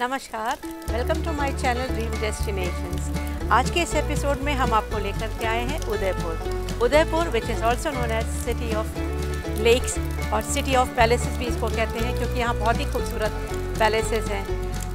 नमस्कार, welcome to my channel dream destinations. आज के इस एपिसोड में हम आपको लेकर के आए हैं Udaipur which is also known as city of lakes और सिटी ऑफ पैलेसेस भी इसको कहते हैं, क्योंकि यहाँ बहुत ही खूबसूरत पैलेसेस हैं।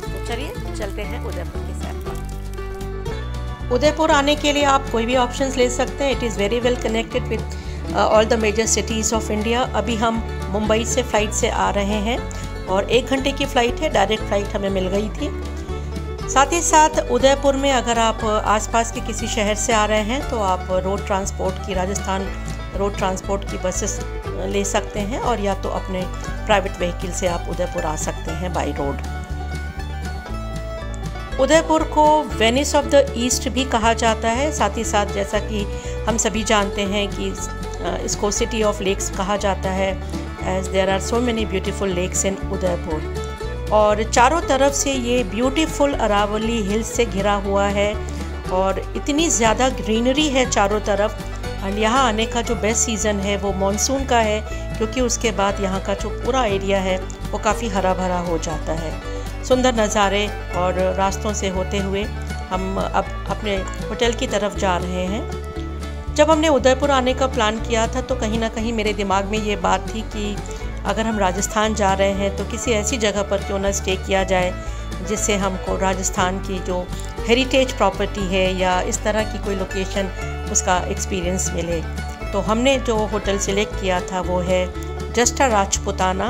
तो चलिए चलते हैं उदयपुर की सैर पर। उदयपुर आने के लिए आप कोई भी ऑप्शंस ले सकते हैं। It is very well connected with all the major cities of India. अभी हम मुंबई से फ़्लाइट से आ रहे हैं और 1 घंटे की फ़्लाइट है, डायरेक्ट फ़्लाइट हमें मिल गई थी। साथ ही साथ उदयपुर में अगर आप आसपास के किसी शहर से आ रहे हैं तो आप रोड ट्रांसपोर्ट की, राजस्थान रोड ट्रांसपोर्ट की बसेस ले सकते हैं, और या तो अपने प्राइवेट व्हीकल से आप उदयपुर आ सकते हैं बाय रोड। उदयपुर को वेनिस ऑफ द ईस्ट भी कहा जाता है। साथ ही साथ जैसा कि हम सभी जानते हैं कि इसको सिटी ऑफ लेक्स कहा जाता है, as there are so many beautiful lakes in Udaipur. और चारों तरफ से ये ब्यूटीफुल अरावली हिल्स से घिरा हुआ है और इतनी ज़्यादा ग्रीनरी है चारों तरफ। और यहाँ आने का जो बेस्ट सीज़न है वो मानसून का है, क्योंकि उसके बाद यहाँ का जो पूरा एरिया है वो काफ़ी हरा भरा हो जाता है। सुंदर नज़ारे और रास्तों से होते हुए हम अब अपने होटल की तरफ जा रहे हैं। जब हमने उदयपुर आने का प्लान किया था तो कहीं ना कहीं मेरे दिमाग में ये बात थी कि अगर हम राजस्थान जा रहे हैं तो किसी ऐसी जगह पर क्यों ना स्टे किया जाए जिससे हमको राजस्थान की जो हेरिटेज प्रॉपर्टी है या इस तरह की कोई लोकेशन उसका एक्सपीरियंस मिले। तो हमने जो होटल सिलेक्ट किया था वो है जस्टा राजपुताना,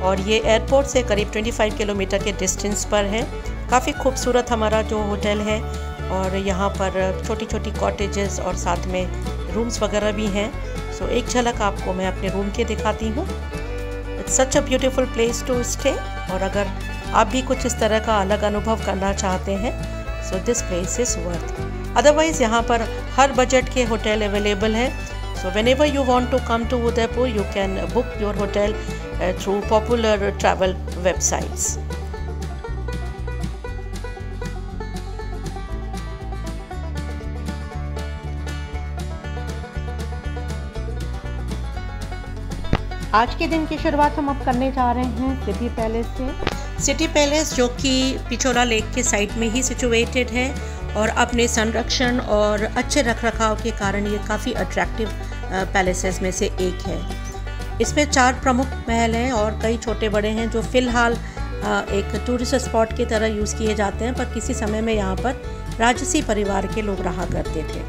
और ये एयरपोर्ट से करीब 25 किलोमीटर के डिस्टेंस पर है। काफ़ी खूबसूरत हमारा जो होटल है, और यहाँ पर छोटी छोटी कॉटेजेस और साथ में रूम्स वगैरह भी हैं। सो एक झलक आपको मैं अपने रूम के दिखाती हूँ। It's such a beautiful place to stay, और अगर आप भी कुछ इस तरह का अलग अनुभव करना चाहते हैं so this place is worth. Otherwise यहाँ पर हर बजट के होटल अवेलेबल है। So whenever you want to come to Udaipur you can book your hotel through popular travel websites. आज के दिन की शुरुआत हम अब करने जा रहे हैं सिटी पैलेस से। सिटी पैलेस जो कि पिछोला लेक के साइड में ही सिचुएटेड है, और अपने संरक्षण और अच्छे रखरखाव के कारण ये काफ़ी अट्रैक्टिव पैलेसेस में से एक है। इसमें 4 प्रमुख महल हैं और कई छोटे बड़े हैं जो फ़िलहाल एक टूरिस्ट स्पॉट की तरह यूज़ किए जाते हैं, पर किसी समय में यहाँ पर राजसी परिवार के लोग रहा करते थे।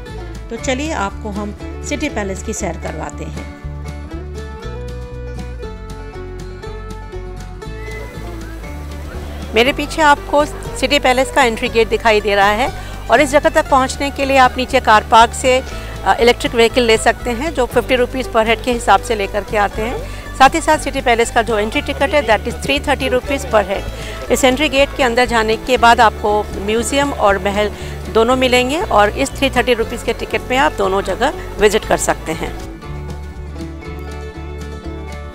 तो चलिए आपको हम सिटी पैलेस की सैर करवाते हैं। मेरे पीछे आपको सिटी पैलेस का एंट्री गेट दिखाई दे रहा है, और इस जगह तक पहुंचने के लिए आप नीचे कार पार्क से इलेक्ट्रिक व्हीकल ले सकते हैं जो 50 रुपीज़ पर हेड के हिसाब से लेकर के आते हैं। साथ ही साथ सिटी पैलेस का जो एंट्री टिकट है दैट इज़ 330 रुपीज़ पर हेड। इस एंट्री गेट के अंदर जाने के बाद आपको म्यूज़ियम और महल दोनों मिलेंगे, और इस 330 रुपीज़ के टिकट में आप दोनों जगह विज़िट कर सकते हैं।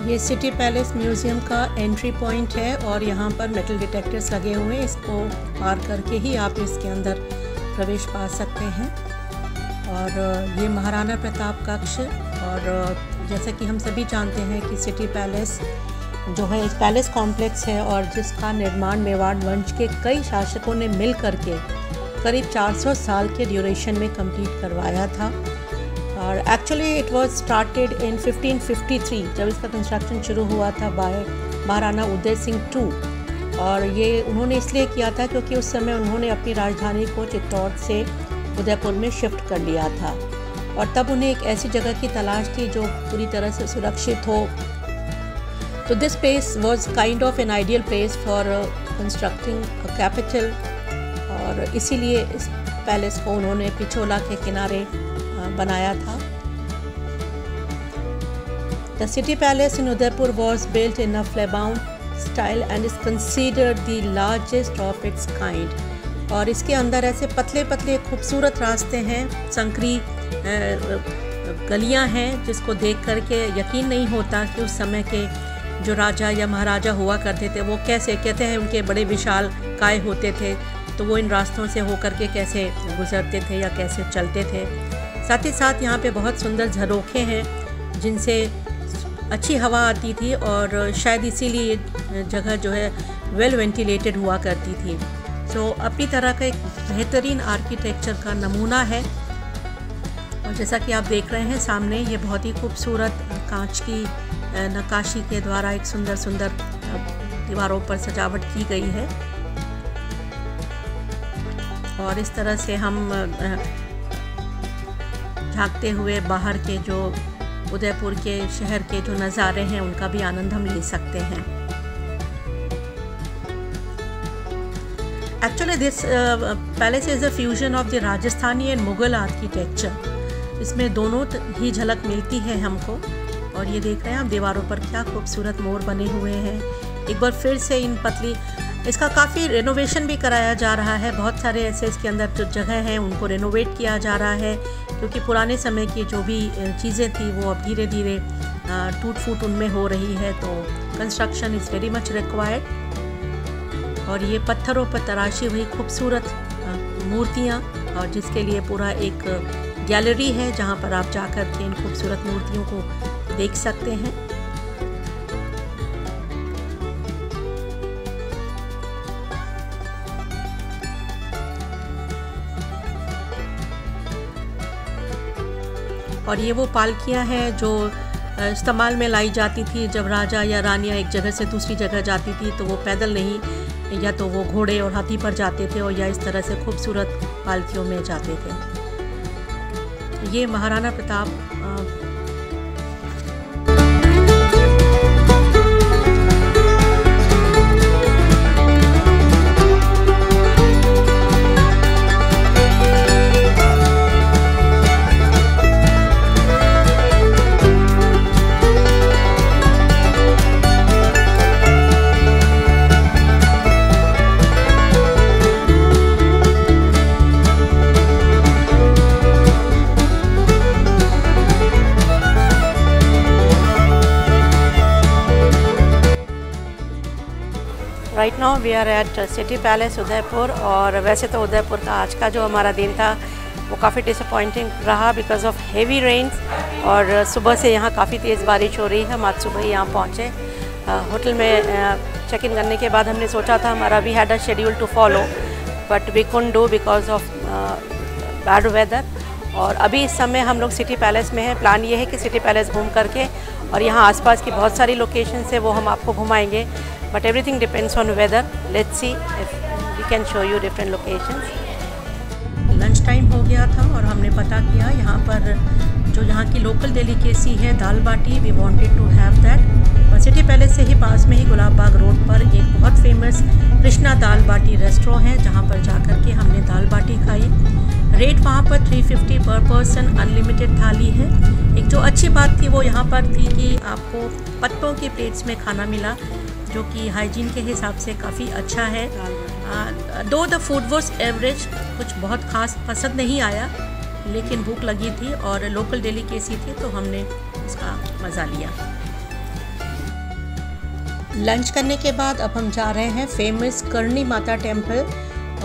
ये सिटी पैलेस म्यूज़ियम का एंट्री पॉइंट है, और यहाँ पर मेटल डिटेक्टर्स लगे हुए हैं। इसको पार करके ही आप इसके अंदर प्रवेश पा सकते हैं। और ये महाराणा प्रताप कक्ष, और जैसा कि हम सभी जानते हैं कि सिटी पैलेस जो है एक पैलेस कॉम्प्लेक्स है, और जिसका निर्माण मेवाड़ वंश के कई शासकों ने मिल करके करीब 400 साल के ड्यूरेशन में कंप्लीट करवाया था। और actually it was started in 1553 जब इसका कंस्ट्रक्शन शुरू हुआ था बाय महाराणा उदय सिंह II। और ये उन्होंने इसलिए किया था क्योंकि उस समय उन्होंने अपनी राजधानी को चित्तौड़ से उदयपुर में शिफ्ट कर लिया था, और तब उन्हें एक ऐसी जगह की तलाश थी जो पूरी तरह से सुरक्षित हो। तो this place was kind of N ideal place for constructing a capital, और इसीलिए इस पैलेस को उन्होंने पिछोला के किनारे बनाया था। The city palace in Udaipur was built in a flamboyant style and is considered the largest of its kind। और इसके अंदर ऐसे पतले पतले खूबसूरत रास्ते हैं, संकरी गलियां हैं, जिसको देख करके यकीन नहीं होता कि उस समय के जो राजा या महाराजा हुआ करते थे वो कैसे, कहते हैं उनके बड़े विशाल काय होते थे, तो वो इन रास्तों से होकर के कैसे गुजरते थे या कैसे चलते थे। साथ ही साथ यहाँ पे बहुत सुंदर झरोखे हैं जिनसे अच्छी हवा आती थी और शायद इसीलिए ये जगह जो है वेल वेंटिलेटेड हुआ करती थी। सो अपनी तरह का एक बेहतरीन आर्किटेक्चर का नमूना है। और जैसा कि आप देख रहे हैं सामने, ये बहुत ही खूबसूरत कांच की नक्काशी के द्वारा एक सुंदर सुंदर दीवारों पर सजावट की गई है। और इस तरह से हम झांकते हुए बाहर के जो उदयपुर के शहर के जो नज़ारे हैं उनका भी आनंद हम ले सकते हैं। Actually this palace is a fusion of the Rajasthani and Mughal architecture. इसमें दोनों ही झलक मिलती है हमको। और ये देख रहे हैं आप, दीवारों पर क्या खूबसूरत मोर बने हुए हैं। एक बार फिर से इन पतली, इसका काफ़ी रेनोवेशन भी कराया जा रहा है। बहुत सारे ऐसे इसके अंदर जो जगह हैं उनको रेनोवेट किया जा रहा है, क्योंकि पुराने समय की जो भी चीज़ें थी वो अब धीरे धीरे टूट फूट उनमें हो रही है। तो construction is very much required. और ये पत्थरों पर तराशी हुई खूबसूरत मूर्तियाँ, और जिसके लिए पूरा एक गैलरी है जहाँ पर आप जाकर के इन खूबसूरत मूर्तियों को देख सकते हैं। और ये वो पालकियाँ हैं जो इस्तेमाल में लाई जाती थी जब राजा या रानियाँ एक जगह से दूसरी जगह जाती थी, तो वो पैदल नहीं, या तो वो घोड़े और हाथी पर जाते थे, और या इस तरह से खूबसूरत पालकियों में जाते थे। ये Maharana Pratap right now we are at City Palace Udaipur. और वैसे तो उदयपुर का आज का जो हमारा दिन था वो काफ़ी डिसअपॉइंटिंग रहा बिकॉज ऑफ हेवी रेन्स। और सुबह से यहाँ काफ़ी तेज़ बारिश हो रही है। हम आज सुबह ही यहाँ पहुँचे। होटल में चेक इन करने के बाद हमने सोचा था हमारा we had a schedule to follow, but we couldn't do because of bad weather. और अभी इस समय हम लोग सिटी पैलेस में हैं। प्लान ये है कि सिटी पैलेस घूम करके और यहाँ आसपास की बहुत सारी लोकेशंस है वो हम आपको घुमाएंगे, but everything depends on weather. Let's see if we can show you different locations. Lunch time हो गया था और हमने पता किया यहाँ पर जो यहाँ की लोकल डेलिकेसी है dal baati, we wanted to have that. और सिटी पैलेस से ही पास में ही गुलाब बाग रोड पर एक बहुत फेमस कृष्णा दाल बाटी रेस्टोरेंट है, जहाँ पर जाकर के हमने दाल बाटी खाई। रेट वहाँ पर 350 पर पर्सन, अनलिमिटेड थाली है। एक जो अच्छी बात थी वो यहाँ पर थी कि आपको पत्तों की प्लेट्स में खाना मिला, जो कि हाइजीन के हिसाब से काफ़ी अच्छा है। दो द फूड वाज एवरेज, कुछ बहुत खास पसंद नहीं आया, लेकिन भूख लगी थी और लोकल डेलिकेसी थी तो हमने इसका मज़ा लिया। लंच करने के बाद अब हम जा रहे हैं फेमस करणी माता टेम्पल,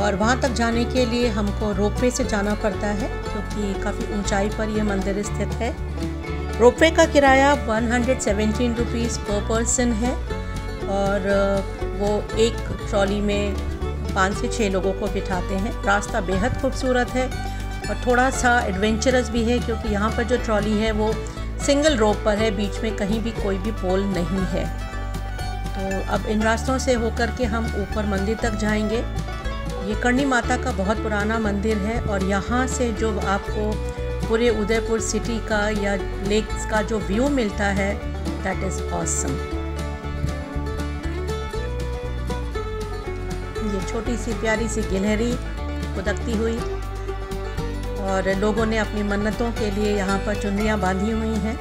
और वहाँ तक जाने के लिए हमको रोपवे से जाना पड़ता है क्योंकि काफ़ी ऊंचाई पर यह मंदिर स्थित है। रोपवे का किराया 117 रुपीज़ पर पर्सन है, और वो एक ट्रॉली में 5 से 6 लोगों को बिठाते हैं। रास्ता बेहद खूबसूरत है और थोड़ा सा एडवेंचरस भी है, क्योंकि यहाँ पर जो ट्रॉली है वो सिंगल रोप पर है, बीच में कहीं भी कोई भी पोल नहीं है। तो अब इन रास्तों से होकर के हम ऊपर मंदिर तक जाएंगे। ये करणी माता का बहुत पुराना मंदिर है, और यहाँ से जो आपको पूरे उदयपुर सिटी का या लेक्स का जो व्यू मिलता है, दैट इज़ ऑसम। ये छोटी सी प्यारी सी गिलहरी खुदकती हुई, और लोगों ने अपनी मन्नतों के लिए यहाँ पर चुनरियाँ बांधी हुई हैं।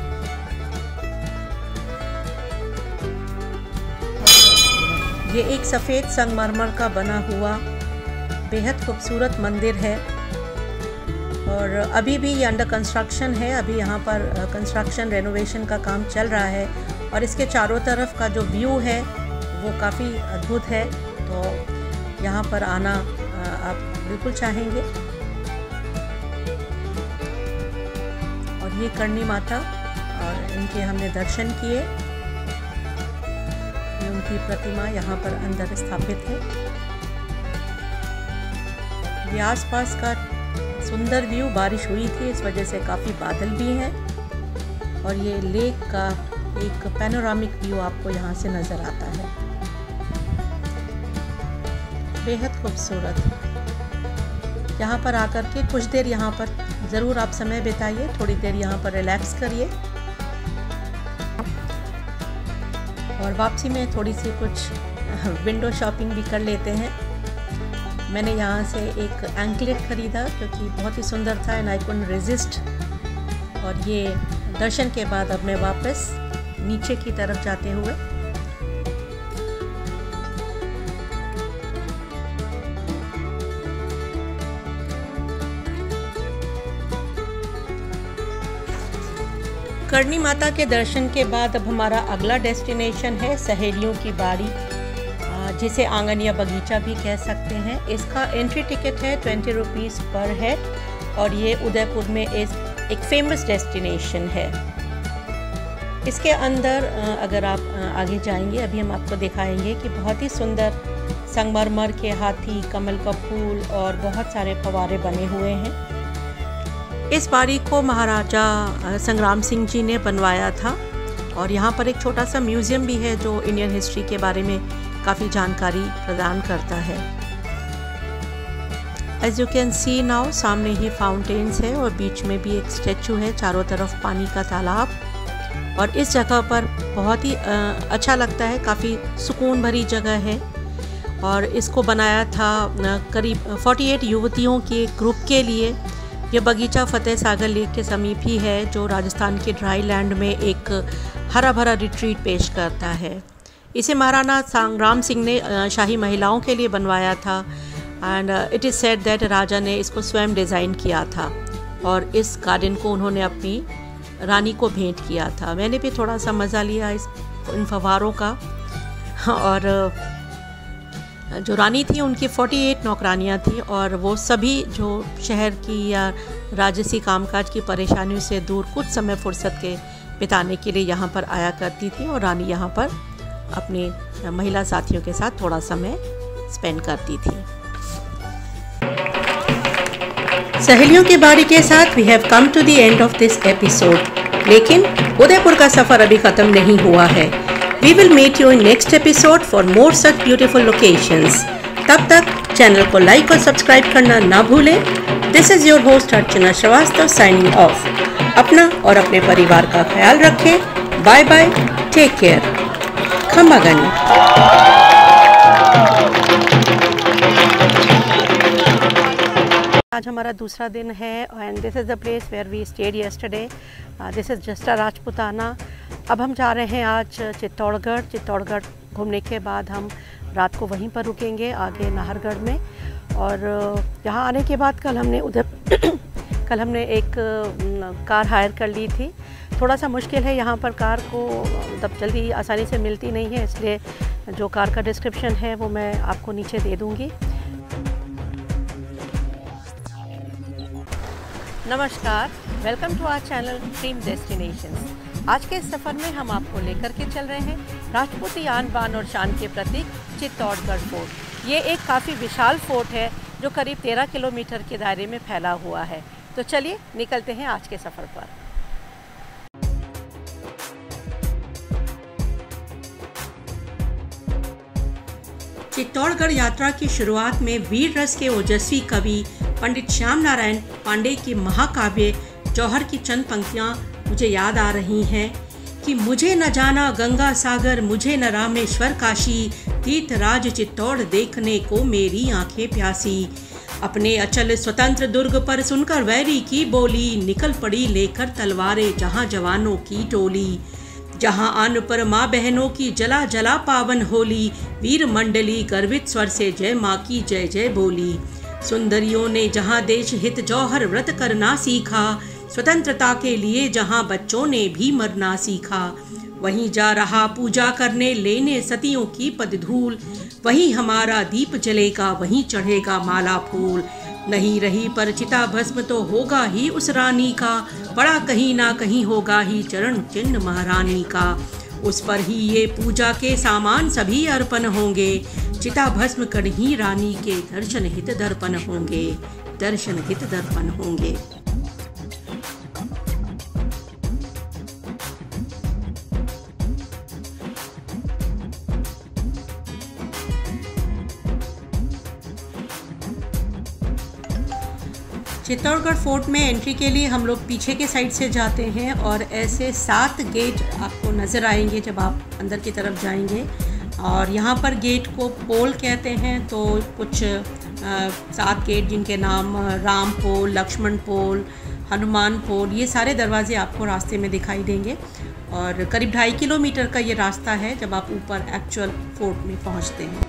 ये एक सफ़ेद संगमरमर का बना हुआ बेहद खूबसूरत मंदिर है, और अभी भी ये अंडर कंस्ट्रक्शन है। अभी यहाँ पर कंस्ट्रक्शन रेनोवेशन का काम चल रहा है, और इसके चारों तरफ का जो व्यू है वो काफ़ी अद्भुत है। तो यहाँ पर आना आप बिल्कुल चाहेंगे। और ये करणी माता और इनके हमने दर्शन किए। ये उनकी प्रतिमा यहाँ पर अंदर स्थापित है। ये आसपास का सुंदर व्यू, बारिश हुई थी इस वजह से काफ़ी बादल भी हैं और ये लेक का एक पैनोरामिक व्यू आपको यहाँ से नज़र आता है, बेहद खूबसूरत। यहाँ पर आकर के कुछ देर यहाँ पर ज़रूर आप समय बिताइए, थोड़ी देर यहाँ पर रिलैक्स करिए और वापसी में थोड़ी सी कुछ विंडो शॉपिंग भी कर लेते हैं। मैंने यहाँ से एक एंकलेट ख़रीदा क्योंकि बहुत ही सुंदर था एंड आई कुडंट रेजिस्ट। और ये दर्शन के बाद अब मैं वापस नीचे की तरफ जाते हुए करणी माता के दर्शन के बाद अब हमारा अगला डेस्टिनेशन है सहेलियों की बाड़ी, जिसे आंगन या बगीचा भी कह सकते हैं। इसका एंट्री टिकट है 20 रुपीज़ पर हेड और ये उदयपुर में एक फेमस डेस्टिनेशन है। इसके अंदर अगर आप आगे जाएंगे, अभी हम आपको दिखाएंगे कि बहुत ही सुंदर संगमरमर के हाथी, कमल का फूल और बहुत सारे फव्वारे बने हुए हैं। इस बाड़ी को महाराजा संग्राम सिंह जी ने बनवाया था और यहाँ पर एक छोटा सा म्यूज़ियम भी है जो इंडियन हिस्ट्री के बारे में काफ़ी जानकारी प्रदान करता है। As you can see now, सामने ही फाउंटेन्स है और बीच में भी एक स्टैचू है, चारों तरफ पानी का तालाब। और इस जगह पर बहुत ही अच्छा लगता है, काफ़ी सुकून भरी जगह है। और इसको बनाया था करीब 48 युवतियों के ग्रुप के लिए। ये बगीचा फतेह सागर लेक के समीप ही है जो राजस्थान के ड्राई लैंड में एक हरा भरा रिट्रीट पेश करता है। इसे महाराणा संग्राम सिंह ने शाही महिलाओं के लिए बनवाया था and it is said that राजा ने इसको स्वयं डिज़ाइन किया था और इस गार्डन को उन्होंने अपनी रानी को भेंट किया था। मैंने भी थोड़ा सा मज़ा लिया इन फव्वारों का। और जो रानी थी उनकी 48 नौकरानियाँ थी और वो सभी जो शहर की या राजसी कामकाज की परेशानियों से दूर कुछ समय फुर्सत के बिताने के लिए यहाँ पर आया करती थी और रानी यहाँ पर अपने महिला साथियों के साथ थोड़ा समय स्पेंड करती थी। सहेलियों की बाड़ी के साथ we have come to the end of this episode, लेकिन उदयपुर का सफ़र अभी ख़त्म नहीं हुआ है। We will meet you in next episode for more such beautiful locations. तब तक चैनल को लाइक और सब्सक्राइब करना ना भूलें। This is your host Archana Srivastava signing off. अपना और अपने परिवार का ख्याल रखें। बाय बाय, टेक केयर, खम्बागनी। आज हमारा दूसरा दिन है and this is the place where we stayed yesterday. This is just a Rajputana. अब हम जा रहे हैं आज चित्तौड़गढ़ घूमने के बाद हम रात को वहीं पर रुकेंगे आगे नाहरगढ़ में। और यहाँ आने के बाद कल हमने एक कार हायर कर ली थी। थोड़ा सा मुश्किल है यहाँ पर कार को मतलब जल्दी आसानी से मिलती नहीं है, इसलिए जो कार का डिस्क्रिप्शन है वो मैं आपको नीचे दे दूँगी। नमस्कार, welcome to our channel dream destinations. आज के इस सफ़र में हम आपको लेकर के चल रहे हैं राजपूती आन बान और शान के प्रतीक चित्तौड़गढ़ फोर्ट। ये एक काफ़ी विशाल फोर्ट है जो करीब 13 किलोमीटर के दायरे में फैला हुआ है। तो चलिए निकलते हैं आज के सफ़र पर। चित्तौड़गढ़ यात्रा की शुरुआत में वीर रस के ओजस्वी कवि पंडित श्याम नारायण पांडे के महाकाव्य जौहर की चंद पंक्तियाँ मुझे याद आ रही हैं कि मुझे न जाना गंगा सागर, मुझे न रामेश्वर काशी, तीर्थराज चित्तौड़ देखने को मेरी आंखें प्यासी। अपने अचल स्वतंत्र दुर्ग पर सुनकर वैरी की बोली, निकल पड़ी लेकर तलवारें जहां जवानों की टोली। जहां आन पर माँ बहनों की जला जला पावन होली, वीर मंडली गर्वित स्वर से जय माँ की जय जय बोली। सुंदरियों ने जहां देश हित जौहर व्रत करना सीखा, स्वतंत्रता के लिए जहां बच्चों ने भी मरना सीखा। वहीं जा रहा पूजा करने लेने सतियों की पदधूल, वहीं हमारा दीप जलेगा वहीं चढ़ेगा माला फूल। नहीं रही पर चिता भस्म तो होगा ही उस रानी का, पड़ा कहीं ना कहीं होगा ही चरण चिन्ह महारानी का। उस पर ही ये पूजा के सामान सभी अर्पण होंगे, चिता भस्म कर ही रानी के दर्शन हित दर्पण होंगे, दर्शन हित दर्पण होंगे। चित्तौड़गढ़ फोर्ट में एंट्री के लिए हम लोग पीछे के साइड से जाते हैं और ऐसे 7 गेट आपको नज़र आएंगे जब आप अंदर की तरफ जाएंगे। और यहाँ पर गेट को पोल कहते हैं, तो कुछ 7 गेट जिनके नाम राम पोल, लक्ष्मण पोल, हनुमान पोल, ये सारे दरवाजे आपको रास्ते में दिखाई देंगे। और करीब 2.5 किलोमीटर का ये रास्ता है जब आप ऊपर एक्चुअल फोर्ट में पहुँचते हैं।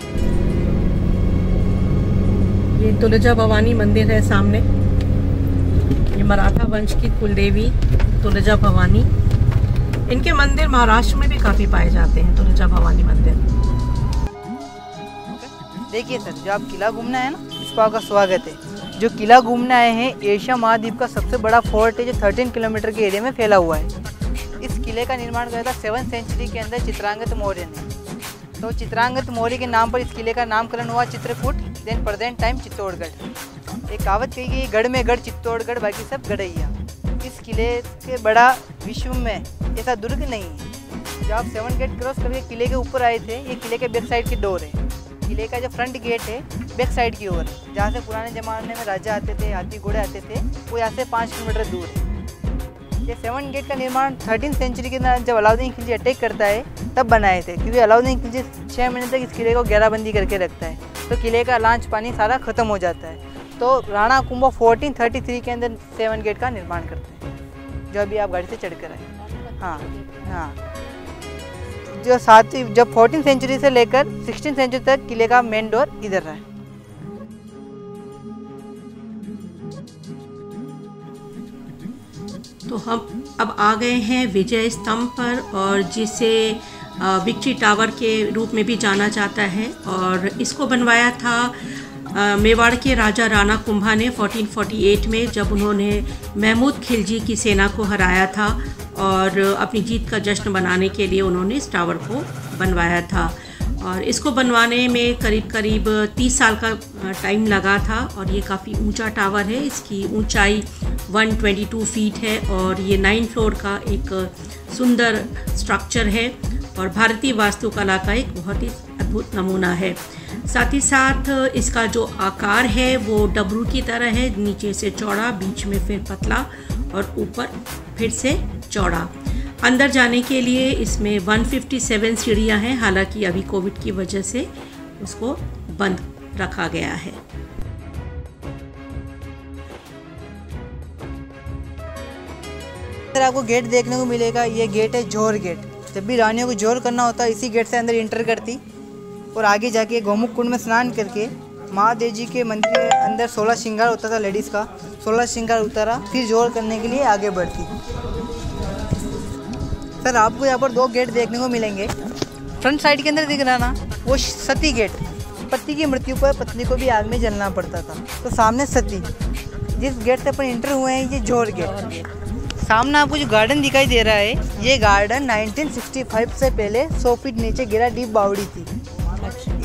ये तुलजा भवानी मंदिर है सामने, ये मराठा वंश की कुलदेवी तुलजा भवानी। इनके मंदिर महाराष्ट्र में भी काफ़ी पाए जाते हैं, तुलजा भवानी मंदिर। देखिए सर, जो आप किला घूमना है ना, इस पर आपका स्वागत है। जो किला घूमने आए हैं, एशिया महाद्वीप का सबसे बड़ा फोर्ट है जो 13 किलोमीटर के एरिया में फैला हुआ है। इस किले का निर्माण किया था 7वीं सेंचुरी के अंदर चित्रांगत मौर्य ने। तो चित्रांगत मौर्य के नाम पर इस किले का नामकरण हुआ Chitrakoot, then present time Chittorgarh. एक कहावत कही गई, गढ़ में गढ़ चित्तौड़गढ़, बाकी सब गढ़ैया। इस किले से बड़ा विश्व में ऐसा दुर्ग नहीं है। जब आप 7 गेट क्रॉस करके किले के ऊपर आए थे, ये किले के बैक साइड की डोर है। किले का जो फ्रंट गेट है बैक साइड की ओर है, जहाँ से पुराने ज़माने में राजा आते थे, हाथी घोड़े आते थे, वो यहाँ से 5 किलोमीटर दूर है। ये 7 गेट का निर्माण 13वीं सेंचुरी के अंदर जब अलाउद्दीन खिलजी अटैक करता है तब बनाए थे, क्योंकि अलाउद्दीन खिलजी 6 महीने तक इस किले को घेराबंदी करके रखता है, तो किले का लांच पानी सारा ख़त्म हो जाता है। तो राणा कुंभा 1433 के अंदर 7 गेट का निर्माण करते हैं, जो अभी आप गाड़ी से चढ़ कर आए। हाँ हाँ, जो 14 सेंचुरी से लेकर 16 सेंचुरी तक किले का मेन डोर इधर रहा है। तो हम अब आ गए हैं विजय स्तंभ पर, और जिसे विक्ट्री टावर के रूप में भी जाना जाता है। और इसको बनवाया था मेवाड़ के राजा राणा कुंभा ने 1448 में, जब उन्होंने महमूद खिलजी की सेना को हराया था और अपनी जीत का जश्न मनाने के लिए उन्होंने इस टावर को बनवाया था। और इसको बनवाने में करीब 30 साल का टाइम लगा था। और ये काफ़ी ऊंचा टावर है, इसकी ऊंचाई 122 फीट है और ये 9 फ्लोर का एक सुंदर स्ट्रक्चर है और भारतीय वास्तुकला का एक बहुत ही अद्भुत नमूना है। साथ ही साथ इसका जो आकार है वो डबरू की तरह है, नीचे से चौड़ा, बीच में फिर पतला और ऊपर फिर से चौड़ा। अंदर जाने के लिए इसमें 157 सीढ़ियाँ हैं, हालांकि अभी कोविड की वजह से उसको बंद रखा गया है। सर, आपको गेट देखने को मिलेगा, ये गेट है जोहर गेट। जब भी रानियों को जोहर करना होता है इसी गेट से अंदर इंटर करती और आगे जाके गोमुख कुंड में स्नान करके महादेव जी के मंदिर के अंदर 16 श्रृंगार होता था लेडीज़ का, 16 श्रृंगार उतारा, फिर जोहर करने के लिए आगे बढ़ती। सर, आपको यहाँ पर 2 गेट देखने को मिलेंगे। फ्रंट साइड के अंदर दिख रहा ना, वो सती गेट। पति की मृत्यु पर पत्नी को भी आग में जलना पड़ता था, तो सामने सती। जिस गेट से अपन इंटर हुए हैं ये जोहर गेट। सामने आपको जो गार्डन दिखाई दे रहा है, ये गार्डन 1965 से पहले 100 फीट नीचे गिरा डीप बावड़ी थी।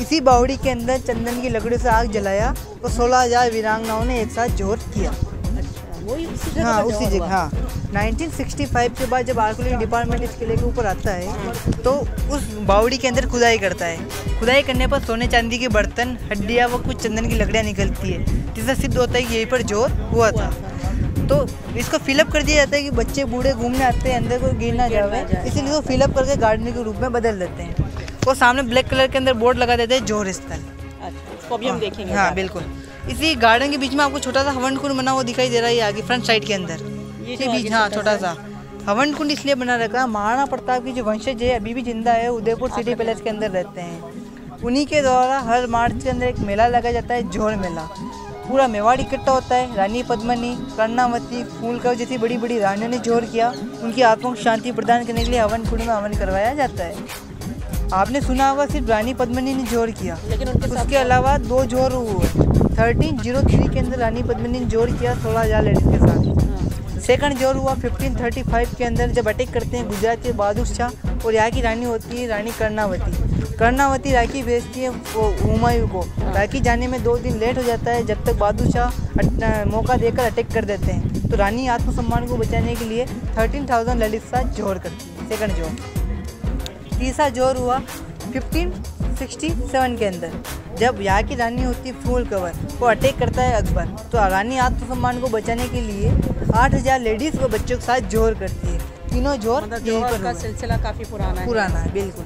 इसी बावड़ी के अंदर चंदन की लकड़ी से आग जलाया तो 16,000 वीरांगनाओं ने एक साथ जोहर किया। हाँ, उसी जगह। हाँ, 1965 के बाद जब आर्कियोलॉजी डिपार्टमेंट इस किले के ऊपर आता है तो उस बावड़ी के अंदर खुदाई करता है। खुदाई करने पर सोने चांदी के बर्तन, हड्डियाँ व कुछ चंदन की लकड़ियाँ निकलती है, जिससे सिद्ध होता है कि यहीं पर जोहर हुआ था। तो इसको फिलअप कर दिया जाता है कि बच्चे बूढ़े घूमने आते हैं, अंदर को गिर ना जाए, इसीलिए वो फिलअप करके गार्डन के रूप में बदल देते हैं। वो सामने ब्लैक कलर के अंदर बोर्ड लगा देते हैं जोहर स्थल। इसको अभी हम देखेंगे। हाँ बिल्कुल। इसी गार्डन के बीच में आपको छोटा सा हवन कुंड बना हुआ दिखाई दे रहा है आगे फ्रंट साइड के अंदर, ये बीच। हाँ, छोटा सा हवन कुंड इसलिए बना रखा, महाराणा प्रताप की जो वंशज है अभी भी जिंदा है, उदयपुर सिटी पैलेस के अंदर रहते हैं। उन्हीं के द्वारा हर मार्च के अंदर एक मेला लगाया जाता है, जोहर मेला। पूरा मेवाड़ इकट्ठा होता है। रानी पद्मिनी, कर्णावती, फूलकाव जैसी बड़ी बड़ी रानियों ने जोहर किया, उनकी आत्मा को शांति प्रदान करने के लिए हवन कुंड में हवन करवाया जाता है। आपने सुना होगा सिर्फ रानी पद्मिनी ने जोर किया, लेकिन उसके अलावा 2 जोर हुए। 1303 के अंदर रानी पद्मिनी ने जोर किया 16,000 लेडीज के साथ। सेकंड जोर हुआ 1535 के अंदर, जब अटैक करते हैं गुजरात के बहादुर शाह और यहाँ की रानी होती है रानी कर्णावती राखी भेजती है हुमायूं को। राखी जाने में 2 दिन लेट हो जाता है, जब तक बहादुर शाह मौका देकर अटैक कर देते हैं। तो रानी आत्मसम्मान को बचाने के लिए 13,000 लेडीज साथ जोर करती है, सेकंड जोर। तीसरा जोर हुआ 1567 के अंदर, जब यहाँ की रानी होती है फूल कवर, वो अटैक करता है अकबर। तो रानी आत्मसम्मान को बचाने के लिए 8,000 लेडीज़ व बच्चों के साथ जोर करती है। तीनों जोर यहीं पर का सिलसिला काफ़ी पुराना है बिल्कुल।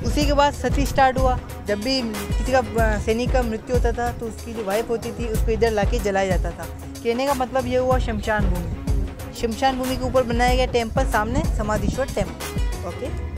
उसी के बाद सती स्टार्ट हुआ। जब भी किसी का सैनिक का मृत्यु होता था तो उसकी जो वाइफ होती थी उसको इधर लाके जलाया जाता था। कहने का मतलब ये हुआ शमशान भूमि के ऊपर बनाया गया टेम्पल, सामने समाधीश्वर टेम्पल। ओके,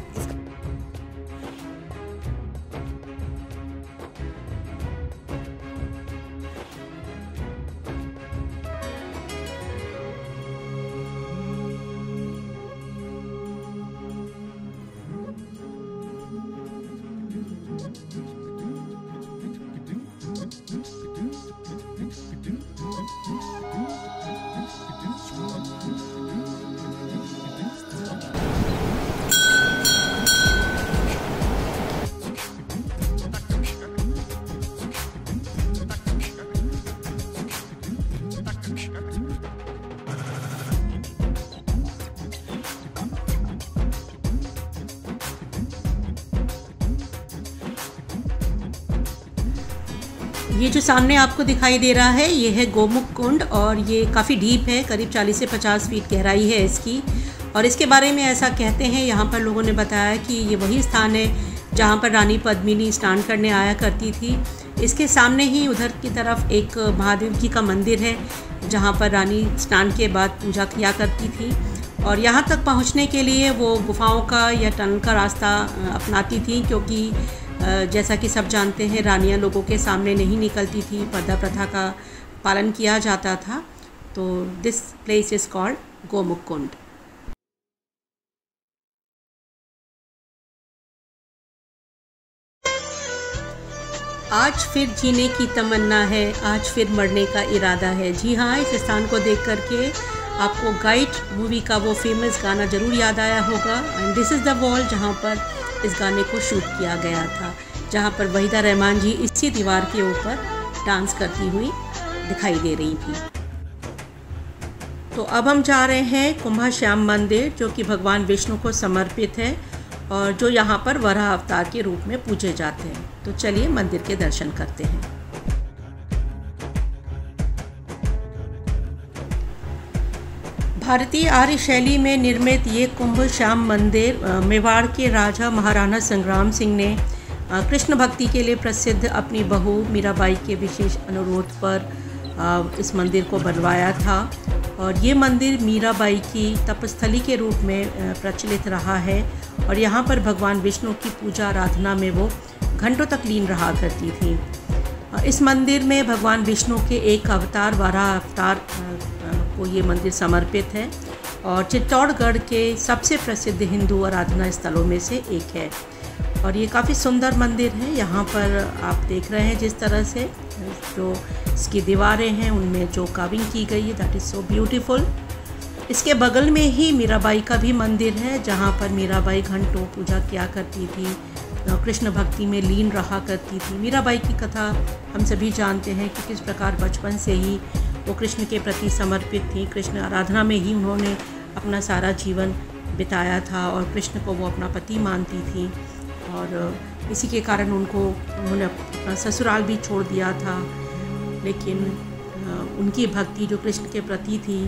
ये जो सामने आपको दिखाई दे रहा है ये है गोमुख कुंड, और ये काफ़ी डीप है, करीब 40 से 50 फीट गहराई है इसकी। और इसके बारे में ऐसा कहते हैं, यहाँ पर लोगों ने बताया कि ये वही स्थान है जहाँ पर रानी पद्मिनी स्नान करने आया करती थी। इसके सामने ही उधर की तरफ एक महादेव जी का मंदिर है जहाँ पर रानी स्नान के बाद पूजा किया करती थी। और यहाँ तक पहुँचने के लिए वो गुफाओं का या टनल का रास्ता अपनाती थी, क्योंकि जैसा कि सब जानते हैं रानियां लोगों के सामने नहीं निकलती थी, पर्दा प्रथा का पालन किया जाता था। तो this place is called Gomukh Kund. आज फिर जीने की तमन्ना है, आज फिर मरने का इरादा है। जी हाँ, इस स्थान को देख करके आपको गाइड मूवी का वो फेमस गाना ज़रूर याद आया होगा, and this is the wall, जहाँ पर इस गाने को शूट किया गया था, जहाँ पर वहीदा रहमान जी इसी दीवार के ऊपर डांस करती हुई दिखाई दे रही थी। तो अब हम जा रहे हैं कुंभा श्याम मंदिर, जो कि भगवान विष्णु को समर्पित है और जो यहाँ पर वराह अवतार के रूप में पूजे जाते हैं। तो चलिए मंदिर के दर्शन करते हैं। भारतीय आर्य शैली में निर्मित ये कुंभ श्याम मंदिर मेवाड़ के राजा महाराणा संग्राम सिंह ने कृष्ण भक्ति के लिए प्रसिद्ध अपनी बहू मीराबाई के विशेष अनुरोध पर इस मंदिर को बनवाया था। और ये मंदिर मीराबाई की तपस्थली के रूप में प्रचलित रहा है, और यहाँ पर भगवान विष्णु की पूजा आराधना में वो घंटों तक लीन रहा करती थी। इस मंदिर में भगवान विष्णु के एक अवतार वराह अवतार को ये मंदिर समर्पित है, और चित्तौड़गढ़ के सबसे प्रसिद्ध हिंदू आराधना स्थलों में से एक है। और ये काफ़ी सुंदर मंदिर है। यहाँ पर आप देख रहे हैं जिस तरह से जो इसकी दीवारें हैं उनमें जो कार्विंग की गई है, दैट इज़ सो ब्यूटीफुल। इसके बगल में ही मीराबाई का भी मंदिर है, जहाँ पर मीराबाई घंटों पूजा किया करती थी, कृष्ण भक्ति में लीन रहा करती थी। मीराबाई की कथा हम सभी जानते हैं कि किस प्रकार बचपन से ही वो कृष्ण के प्रति समर्पित थी, कृष्ण आराधना में ही उन्होंने अपना सारा जीवन बिताया था, और कृष्ण को वो अपना पति मानती थी। और इसी के कारण उन्होंने अपना ससुराल भी छोड़ दिया था, लेकिन उनकी भक्ति जो कृष्ण के प्रति थी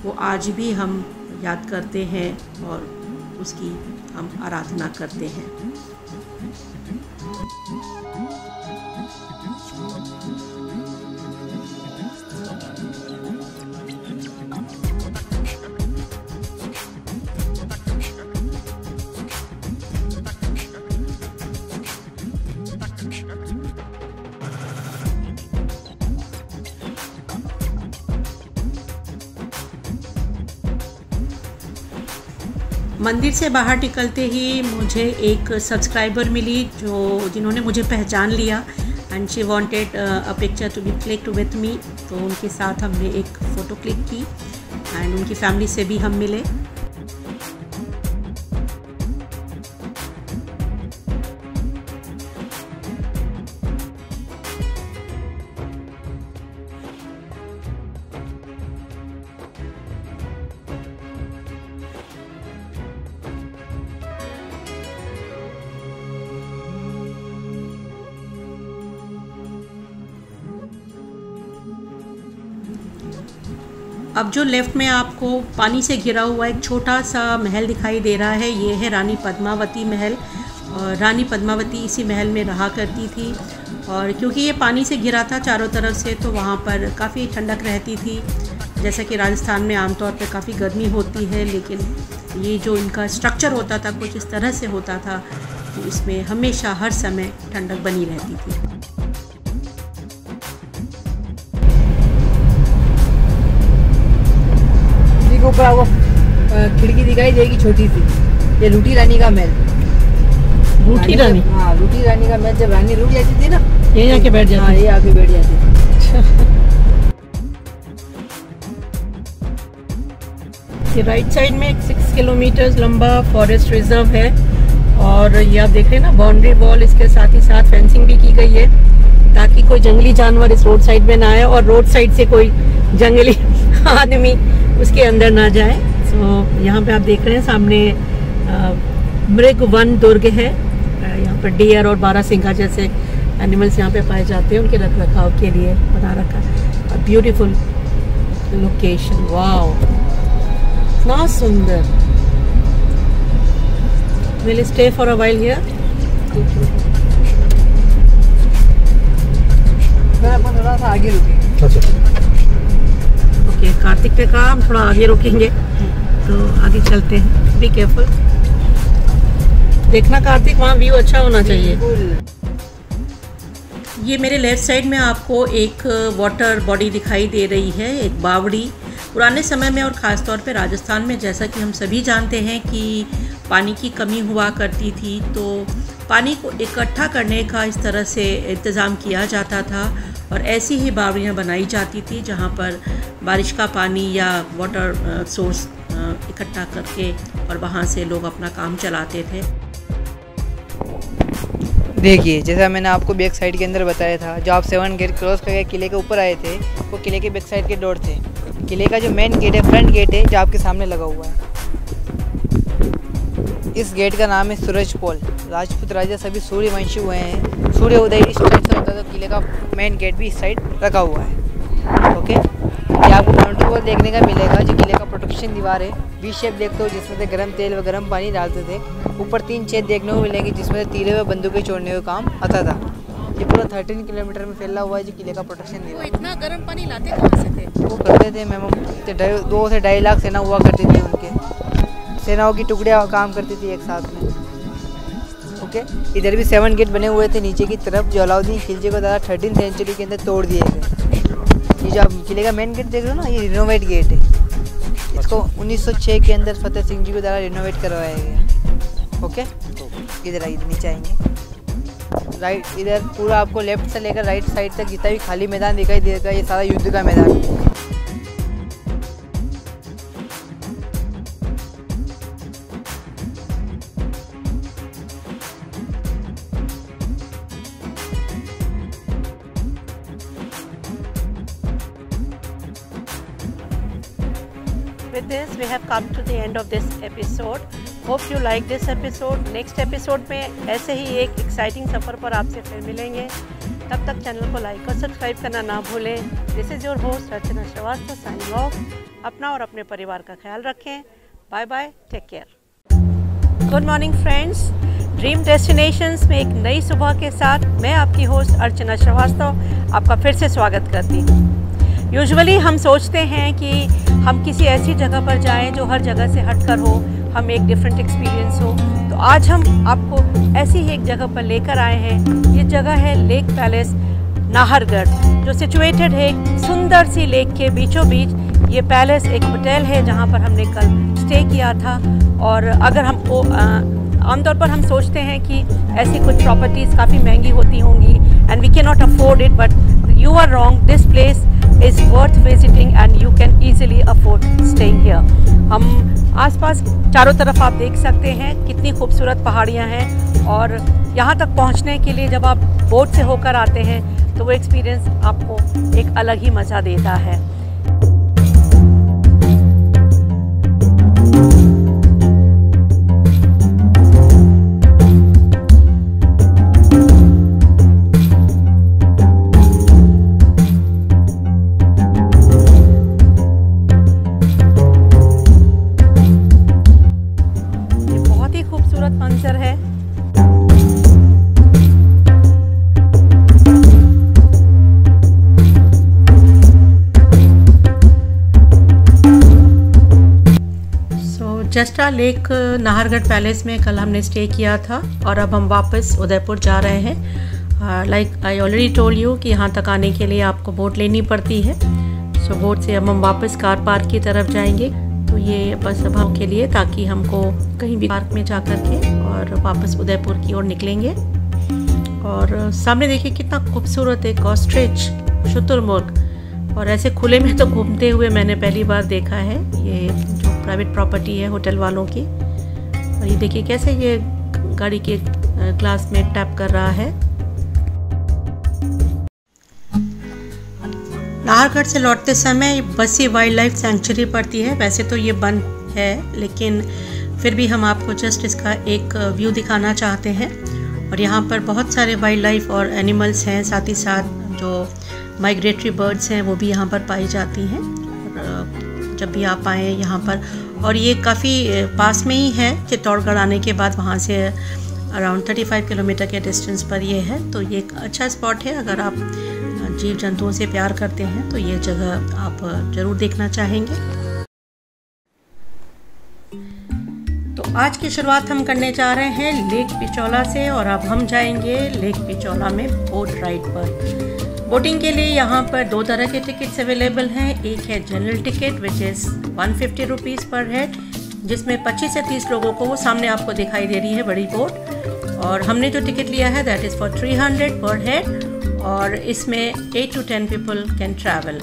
वो आज भी हम याद करते हैं और उसकी हम आराधना करते हैं। मंदिर से बाहर निकलते ही मुझे एक सब्सक्राइबर मिली जिन्होंने मुझे पहचान लिया and she wanted a picture to be clicked with me. तो उनके साथ हमने एक फ़ोटो क्लिक की एंड उनकी फैमिली से भी हम मिले। अब जो लेफ़्ट में आपको पानी से घिरा हुआ एक छोटा सा महल दिखाई दे रहा है, ये है रानी पद्मावती महल। और रानी पद्मावती इसी महल में रहा करती थी और क्योंकि ये पानी से घिरा था चारों तरफ से, तो वहाँ पर काफ़ी ठंडक रहती थी। जैसा कि राजस्थान में आमतौर पर काफ़ी गर्मी होती है, लेकिन ये जो इनका स्ट्रक्चर होता था कुछ इस तरह से होता था कि इसमें हमेशा हर समय ठंडक बनी रहती थी। ऊपर आपको खिड़की दिखाई देगी छोटी सी, ये लूटी रानी का महल। लूटी रानी? हाँ, लूटी रानी का महल। जब रानी लूट जाती थी ना, यही आके बैठ जाती। हाँ, ये आके बैठ जाती थी। राइट साइड में एक 6 किलोमीटर लंबा फॉरेस्ट रिजर्व है और ये आप देख रहे हैं ना, बाउंड्री वॉल, इसके साथ ही साथ फेंसिंग भी की गई है ताकि कोई जंगली जानवर इस रोड साइड में ना आए और रोड साइड से कोई जंगली आदमी उसके अंदर ना जाए। सो यहाँ पे आप देख रहे हैं सामने मृग वन दुर्ग है। यहाँ पर डियर और बारहसिंगा जैसे एनिमल्स यहाँ पे पाए जाते हैं, उनके रख रखाव के लिए बना रखा। ब्यूटीफुल लोकेशन, वाओ, इतना सुंदर। Will stay for a while here. अपन थोड़ा सा आगे रुके। ओके, कार्तिक ने कहा हम थोड़ा आगे रुकेंगे, तो आगे चलते हैं। Be careful. देखना कार्तिक, वहाँ व्यू अच्छा होना चाहिए। ये मेरे लेफ्ट साइड में आपको एक वाटर बॉडी दिखाई दे रही है, एक बावड़ी। पुराने समय में और ख़ास तौर पे राजस्थान में, जैसा कि हम सभी जानते हैं कि पानी की कमी हुआ करती थी, तो पानी को इकट्ठा करने का इस तरह से इंतज़ाम किया जाता था और ऐसी ही बावड़ियाँ बनाई जाती थी जहाँ पर बारिश का पानी या वाटर सोर्स इकट्ठा करके और वहाँ से लोग अपना काम चलाते थे। देखिए, जैसा मैंने आपको बैक साइड के अंदर बताया था, जब आप 7 गेट क्रॉस करके किले के ऊपर आए थे, वो किले के बैक साइड के डोर थे। किले का जो मेन गेट है, फ्रंट गेट है, जो आपके सामने लगा हुआ है, इस गेट का नाम है सूरज पोल। राजपूत राजा सभी सूर्यवंशी हुए हैं। सूर्य उदय इस साइड से होता है, तो किले का मेन गेट भी इस साइड रखा हुआ है। ओके, ये आपको बाउंड्री वॉल देखने का मिलेगा, जो किले का प्रोटेक्शन दीवार है। वी शेप देखते हो, जिसमें से गर्म तेल व गर्म पानी डालते थे। ऊपर 3 छेद देखने को मिलेंगे, जिसमें से तीरे व बंदूकें छोड़ने का काम आता था। ये पूरा 13 किलोमीटर में फैला हुआ है जो किले का प्रोटेक्शन दीवार। वो इतना गर्म पानी लाते कहाँ से थे? वो करते थे मैम, 2 से 2.5 लाख सेना हुआ करती थी। उनके सेनाओं की टुकड़ियाँ काम करती थी एक साथ में। ओके, इधर भी 7 गेट बने हुए थे नीचे की तरफ, जो अलाउद्दीन खिलजी को द्वारा 13वीं सेंचुरी के अंदर तोड़ दिए गए। ये जो आप किले का मेन गेट देख रहे हो ना, ये रिनोवेट गेट है। इसको 1906 के अंदर फतेह सिंह जी को द्वारा रिनोवेट करवाया गया। ओके, इधर आइए, नीचे आएंगे। राइट, इधर पूरा आपको लेफ्ट से लेकर राइट साइड तक जितना भी खाली मैदान दिखाई देगा, ये सारा युद्ध का मैदान है। With this, we have come to the end of this episode. Hope you like this episode. Next episode में ऐसे ही एक exciting सफ़र पर आपसे फिर मिलेंगे। तब तक चैनल को लाइक और सब्सक्राइब करना ना भूलें। This is your host Archana Srivastava signing off. अपना और अपने परिवार का ख्याल रखें। Bye bye, take care. Good morning friends, dream destinations में एक नई सुबह के साथ मैं आपकी होस्ट अर्चना श्रीवास्तव आपका फिर से स्वागत करती हूँ। यूजुअली हम सोचते हैं कि हम किसी ऐसी जगह पर जाएं जो हर जगह से हटकर हो, हम एक डिफरेंट एक्सपीरियंस हो। तो आज हम आपको ऐसी ही एक जगह पर लेकर आए हैं। ये जगह है लेक पैलेस नाहरगढ़, जो सिचुएटेड है एक सुंदर सी लेक के बीचों बीच ये पैलेस एक होटल है जहाँ पर हमने कल स्टे किया था। और अगर हमको आमतौर पर हम सोचते हैं कि ऐसी कुछ प्रॉपर्टीज़ काफ़ी महंगी होती होंगी and we can not afford it, but you are wrong, this place is worth visiting and you can easily afford staying here. हम आसपास चारों तरफ आप देख सकते हैं कितनी खूबसूरत पहाड़ियाँ हैं, और यहाँ तक पहुँचने के लिए जब आप बोट से होकर आते हैं तो वो एक्सपीरियंस आपको एक अलग ही मज़ा देता है। मंजर है। जस्टा लेक नाहरगढ़ पैलेस में कल हमने स्टे किया था और अब हम वापस उदयपुर जा रहे हैं। Like I already told you कि यहाँ तक आने के लिए आपको बोट लेनी पड़ती है। सो बोट से अब हम वापस कार पार्क की तरफ जाएंगे। तो ये बस सभाओं के लिए, ताकि हमको कहीं भी पार्क में जा कर के और वापस उदयपुर की ओर निकलेंगे। और सामने देखिए कितना खूबसूरत एक ऑस्ट्रिच शुतुरमुर्ग, और ऐसे खुले में तो घूमते हुए मैंने पहली बार देखा है। ये जो प्राइवेट प्रॉपर्टी है होटल वालों की, और ये देखिए कैसे ये गाड़ी के ग्लास में टैप कर रहा है। नाहरगढ़ से लौटते समय बस्सी वाइल्ड लाइफ सेंचुरी पड़ती है। वैसे तो ये बंद है, लेकिन फिर भी हम आपको जस्ट इसका एक व्यू दिखाना चाहते हैं। और यहाँ पर बहुत सारे वाइल्ड लाइफ और एनिमल्स हैं, साथ ही साथ जो माइग्रेटरी बर्ड्स हैं वो भी यहाँ पर पाई जाती हैं। और जब भी आप आएँ यहाँ पर, और ये काफ़ी पास में ही है, चित्तौड़गढ़ आने के बाद वहाँ से अराउंड 35 किलोमीटर के डिस्टेंस पर ये है। तो ये एक अच्छा स्पॉट है। अगर आप जीव जंतुओं से प्यार करते हैं तो ये जगह आप ज़रूर देखना चाहेंगे। तो आज की शुरुआत हम करने जा रहे हैं लेक पिचौला से, और अब हम जाएंगे लेक पिचौला में बोट राइड पर। बोटिंग के लिए यहाँ पर दो तरह के टिकट्स अवेलेबल हैं। एक है general ticket which is 150 rupees पर हेड, जिसमें 25 से 30 लोगों को, वो सामने आपको दिखाई दे रही है बड़ी बोट। और हमने जो टिकट लिया है दैट इज़ फॉर 300 पर हेड, और इसमें 8 to 10 पीपल कैन ट्रैवल।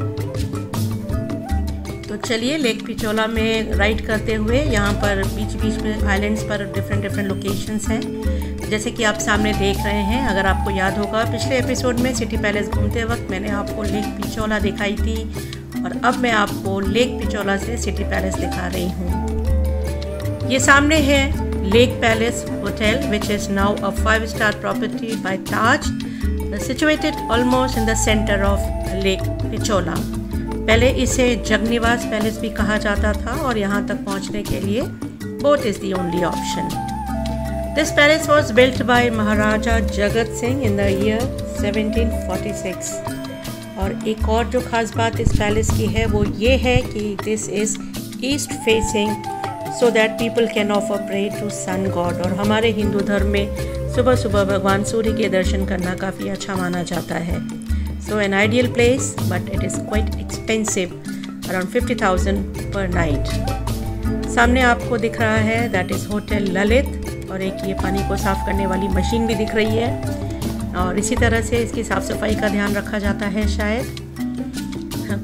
तो चलिए लेक पिचौला में राइड करते हुए, यहाँ पर बीच बीच में आइलैंड्स पर डिफरेंट लोकेशंस हैं, जैसे कि आप सामने देख रहे हैं। अगर आपको याद होगा पिछले एपिसोड में सिटी पैलेस घूमते वक्त मैंने आपको लेक पिचौला दिखाई थी, और अब मैं आपको लेक पिचौला से सिटी पैलेस दिखा रही हूँ। ये सामने है lake palace hotel which is now a 5-star property bye Taj, situated almost in the center of Lake Pichola। पहले इसे जगनिवास पैलेस भी कहा जाता था, और यहाँ तक पहुँचने के लिए boat is the only option। This palace was built by Maharaja Jagat Singh in the year 1746। और एक और जो ख़ास बात इस पैलेस की है वो ये है कि this is east facing so that people can offer pray to sun god। और हमारे हिंदू धर्म में सुबह सुबह भगवान सूर्य के दर्शन करना काफ़ी अच्छा माना जाता है। So an ideal place, but it is quite expensive, around 50,000 per night. सामने आपको दिख रहा है दैट इज़ होटल ललित, और एक ये पानी को साफ़ करने वाली मशीन भी दिख रही है, और इसी तरह से इसकी साफ़ सफाई का ध्यान रखा जाता है शायद।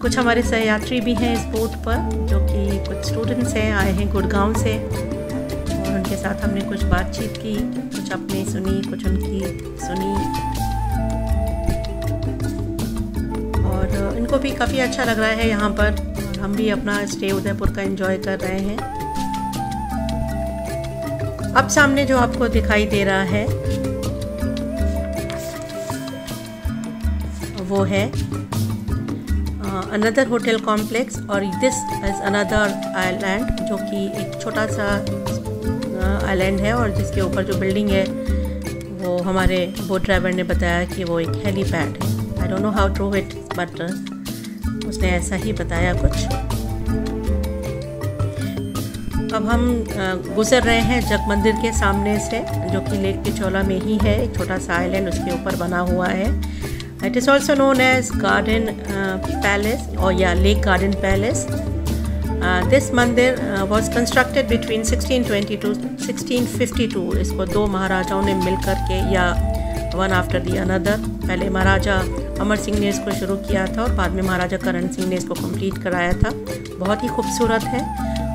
कुछ हमारे सहयात्री भी हैं इस बोट पर, जो कि कुछ स्टूडेंट्स हैं, आए हैं गुड़गांव से, और उनके साथ हमने कुछ बातचीत की, कुछ अपनी सुनी, कुछ उनकी सुनी, और इनको भी काफ़ी अच्छा लग रहा है यहाँ पर, और हम भी अपना स्टे उदयपुर का एंजॉय कर रहे हैं। अब सामने जो आपको दिखाई दे रहा है वो है अनदर होटल कॉम्प्लेक्स, और दिस इज़ अनदर आइलैंड, जो कि एक छोटा सा आइलैंड है, और जिसके ऊपर जो बिल्डिंग है वो हमारे बोट ड्राइवर ने बताया कि वो एक हेलीपैड है। I don't know how true it, but उसने ऐसा ही बताया कुछ। अब हम गुजर रहे हैं जग मंदिर के सामने से, जो कि लेक पिचौला में ही है, एक छोटा सा आइलैंड उसके ऊपर बना हुआ है। It is also known as Garden Palace or Lake Garden Palace. This mandir was constructed between 1620 to 1652. इसको दो महाराजाओं ने मिलकर के या वन आफ्टर दी अनदर, पहले महाराजा अमर सिंह ने इसको शुरू किया था और बाद में महाराजा करण सिंह ने इसको कंप्लीट कराया था। बहुत ही खूबसूरत है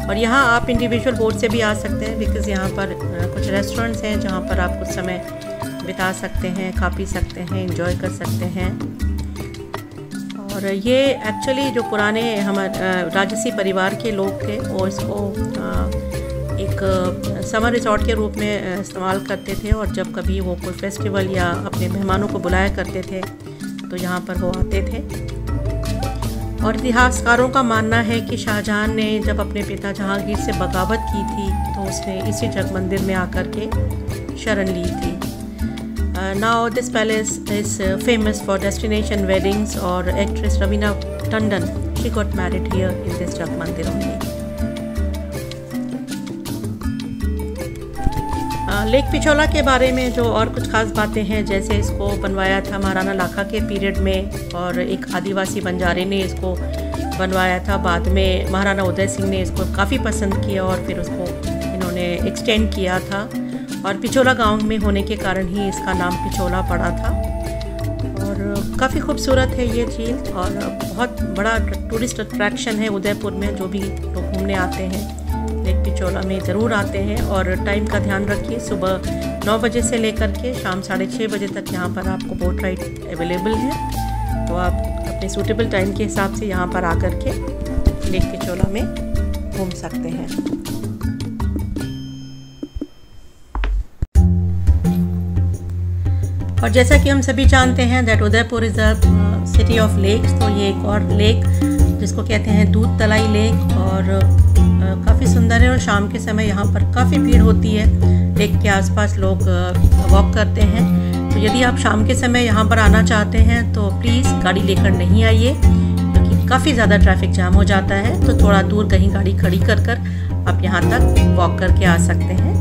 और यहाँ आप इंडिविजुअल बोट से भी आ सकते हैं, बिकॉज़ यहाँ पर कुछ रेस्टोरेंट्स हैं जहाँ पर आप कुछ समय बिता सकते हैं, खा पी सकते हैं, एंजॉय कर सकते हैं। और ये एक्चुअली जो पुराने हमारे राजसी परिवार के लोग थे वो इसको एक समर रिजॉर्ट के रूप में इस्तेमाल करते थे और जब कभी वो कोई फेस्टिवल या अपने मेहमानों को बुलाया करते थे तो यहाँ पर वो आते थे। और इतिहासकारों का मानना है कि शाहजहां ने जब अपने पिता जहांगीर से बगावत की थी तो उसने इसी जग मंदिर में आकर के शरण ली थी। Now this palace is famous for destination weddings, और actress Raveena Tandon, she got married here in this Jag Mandir only. Lake Pichola के बारे में जो और कुछ खास बातें हैं, जैसे इसको बनवाया था महाराणा लाखा के पीरियड में और एक आदिवासी बंजारे ने इसको बनवाया था। बाद में महाराणा उदय सिंह ने इसको काफ़ी पसंद किया और फिर उसको इन्होंने एक्सटेंड किया था और पिछोला गांव में होने के कारण ही इसका नाम पिछोला पड़ा था। और काफ़ी खूबसूरत है ये झील और बहुत बड़ा टूरिस्ट अट्रैक्शन है उदयपुर में। जो भी लोग घूमने आते हैं लेक पिछोला में ज़रूर आते हैं। और टाइम का ध्यान रखिए, सुबह 9 बजे से लेकर के शाम 6:30 बजे तक यहाँ पर आपको बोट राइड अवेलेबल है, तो आप अपने सूटेबल टाइम के हिसाब से यहाँ पर आकर के लेक पिछोला में घूम सकते हैं। और जैसा कि हम सभी जानते हैं that Udaipur is a city of lakes, तो ये एक और लेक जिसको कहते हैं दूध तलाई लेक और काफ़ी सुंदर है। और शाम के समय यहाँ पर काफ़ी भीड़ होती है, लेक के आसपास लोग वॉक करते हैं। तो यदि आप शाम के समय यहाँ पर आना चाहते हैं तो प्लीज़ गाड़ी लेकर नहीं आइए, क्योंकि काफ़ी ज़्यादा ट्रैफिक जाम हो जाता है। तो थोड़ा दूर कहीं गाड़ी खड़ी कर आप यहाँ तक वॉक करके आ सकते हैं।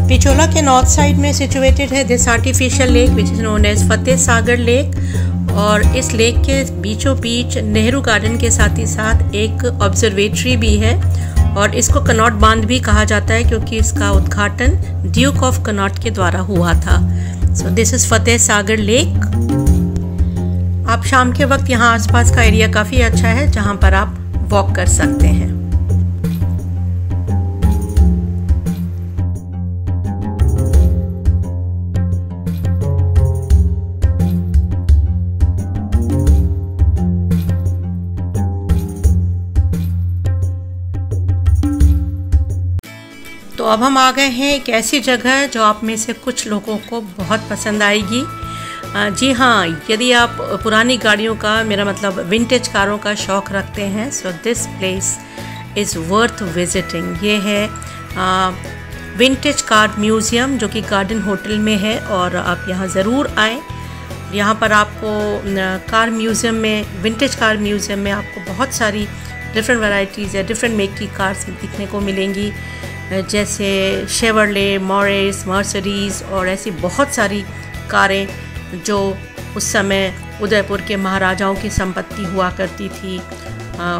पिछोला के नॉर्थ साइड में सिचुएटेड है this artificial lake which is known as Fateh Sagar lake. और इस लेक के बीचों बीच नेहरू गार्डन के साथ ही साथ एक ऑब्जर्वेटरी भी है और इसको कनॉट बांध भी कहा जाता है, क्योंकि इसका उद्घाटन ड्यूक ऑफ कनॉट के द्वारा हुआ था। So this is Fateh Sagar lake. आप शाम के वक्त यहाँ आसपास का एरिया काफ़ी अच्छा है जहाँ पर आप वॉक कर सकते हैं। तो अब हम आ गए हैं एक ऐसी जगह जो आप में से कुछ लोगों को बहुत पसंद आएगी। जी हाँ, यदि आप पुरानी गाड़ियों का, मेरा मतलब विंटेज कारों का शौक़ रखते हैं, so this place is worth visiting. ये है विंटेज कार म्यूज़ियम जो कि गार्डन होटल में है और आप यहाँ ज़रूर आएँ। यहाँ पर आपको कार म्यूज़ियम में, विंटेज कार म्यूज़ियम में आपको बहुत सारी डिफरेंट वैरायटीज़ या डिफरेंट मेक की कार्स दिखने को मिलेंगी, जैसे शेवरले, मॉरिस, मर्सिडीज़ और ऐसी बहुत सारी कारें जो उस समय उदयपुर के महाराजाओं की संपत्ति हुआ करती थी।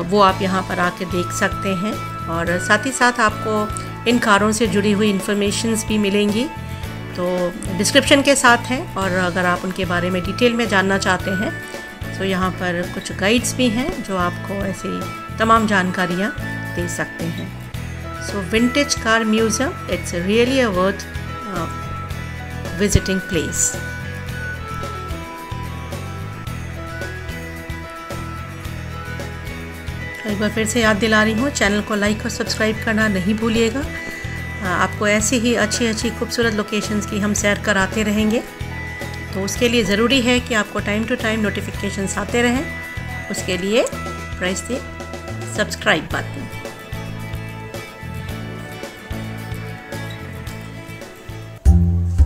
वो आप यहाँ पर आके देख सकते हैं और साथ ही साथ आपको इन कारों से जुड़ी हुई इन्फॉर्मेशंस भी मिलेंगी, तो डिस्क्रिप्शन के साथ हैं। और अगर आप उनके बारे में डिटेल में जानना चाहते हैं तो यहाँ पर कुछ गाइड्स भी हैं जो आपको ऐसी तमाम जानकारियाँ दे सकते हैं। So vintage car museum, it's really a worth visiting place. एक बार फिर से याद दिला रही हूँ, चैनल को लाइक और सब्सक्राइब करना नहीं भूलिएगा। आपको ऐसी ही अच्छी अच्छी खूबसूरत लोकेशंस की हम सैर कराते रहेंगे, तो उसके लिए ज़रूरी है कि आपको टाइम टू टाइम नोटिफिकेशंस आते रहें। उसके लिए press the subscribe button.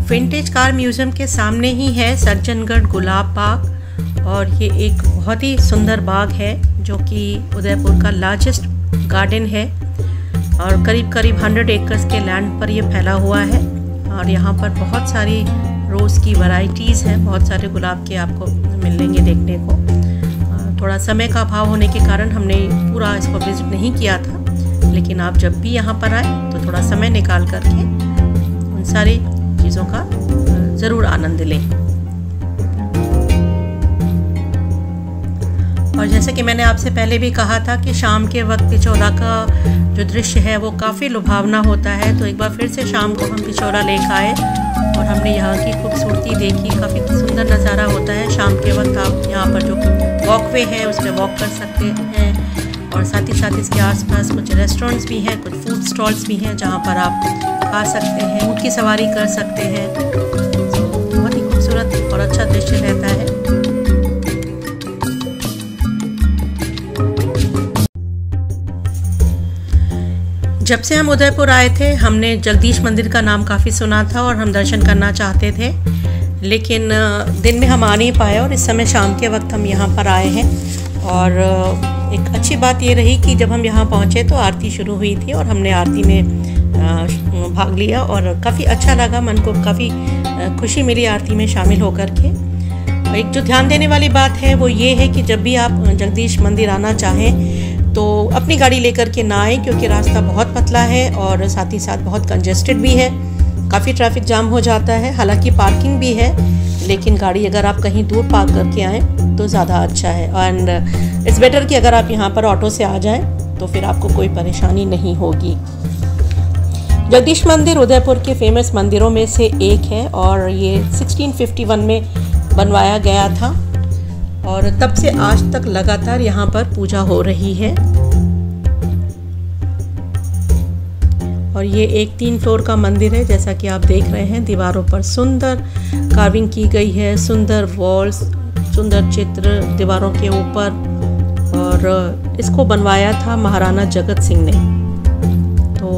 Vintage car museum के सामने ही है सज्जनगढ़ गुलाब बाग, और ये एक बहुत ही सुंदर बाग है जो कि उदयपुर का लार्जेस्ट गार्डन है और करीब करीब 100 एकर्स के लैंड पर ये फैला हुआ है। और यहाँ पर बहुत सारी रोज़ की वैरायटीज़ हैं, बहुत सारे गुलाब के आपको मिलेंगे देखने को। थोड़ा समय का अभाव होने के कारण हमने पूरा इसको विज़िट नहीं किया था, लेकिन आप जब भी यहाँ पर आए तो थोड़ा समय निकाल करके उन सारी चीज़ों का ज़रूर आनंद लें। और जैसे कि मैंने आपसे पहले भी कहा था कि शाम के वक्त पिछोला का जो दृश्य है वो काफ़ी लुभावना होता है, तो एक बार फिर से शाम को हम पिछोला लेक आए और हमने यहाँ की खूबसूरती देखी। काफ़ी सुंदर नज़ारा होता है शाम के वक्त। आप यहाँ पर जो वॉकवे है उस पर वॉक कर सकते हैं, और साथ ही साथ इसके आसपास कुछ रेस्टोरेंट्स भी हैं, कुछ फूड स्टॉल्स भी हैं जहाँ पर आप खा सकते हैं, ऊँट की सवारी कर सकते हैं। बहुत ही खूबसूरत और अच्छा दृश्य रहता है। जब से हम उदयपुर आए थे हमने जगदीश मंदिर का नाम काफ़ी सुना था और हम दर्शन करना चाहते थे, लेकिन दिन में हम आ नहीं पाए और इस समय शाम के वक्त हम यहाँ पर आए हैं। और एक अच्छी बात ये रही कि जब हम यहाँ पहुँचे तो आरती शुरू हुई थी और हमने आरती में भाग लिया और काफ़ी अच्छा लगा, मन को काफ़ी खुशी मिली आरती में शामिल होकर के। एक जो ध्यान देने वाली बात है वो ये है कि जब भी आप जगदीश मंदिर आना चाहें तो अपनी गाड़ी लेकर के ना आए, क्योंकि रास्ता बहुत पतला है और साथ ही साथ बहुत कंजेस्टेड भी है, काफ़ी ट्रैफिक जाम हो जाता है। हालांकि पार्किंग भी है, लेकिन गाड़ी अगर आप कहीं दूर पार्क करके आएँ तो ज़्यादा अच्छा है। एंड इट्स बेटर कि अगर आप यहाँ पर ऑटो से आ जाएं तो फिर आपको कोई परेशानी नहीं होगी। जगदीश मंदिर उदयपुर के फेमस मंदिरों में से एक है और ये 1651 में बनवाया गया था और तब से आज तक लगातार यहाँ पर पूजा हो रही है। और ये एक 3 फ्लोर का मंदिर है, जैसा कि आप देख रहे हैं। दीवारों पर सुंदर कार्विंग की गई है, सुंदर वॉल्स, सुंदर चित्र दीवारों के ऊपर। और इसको बनवाया था महाराणा जगत सिंह ने। तो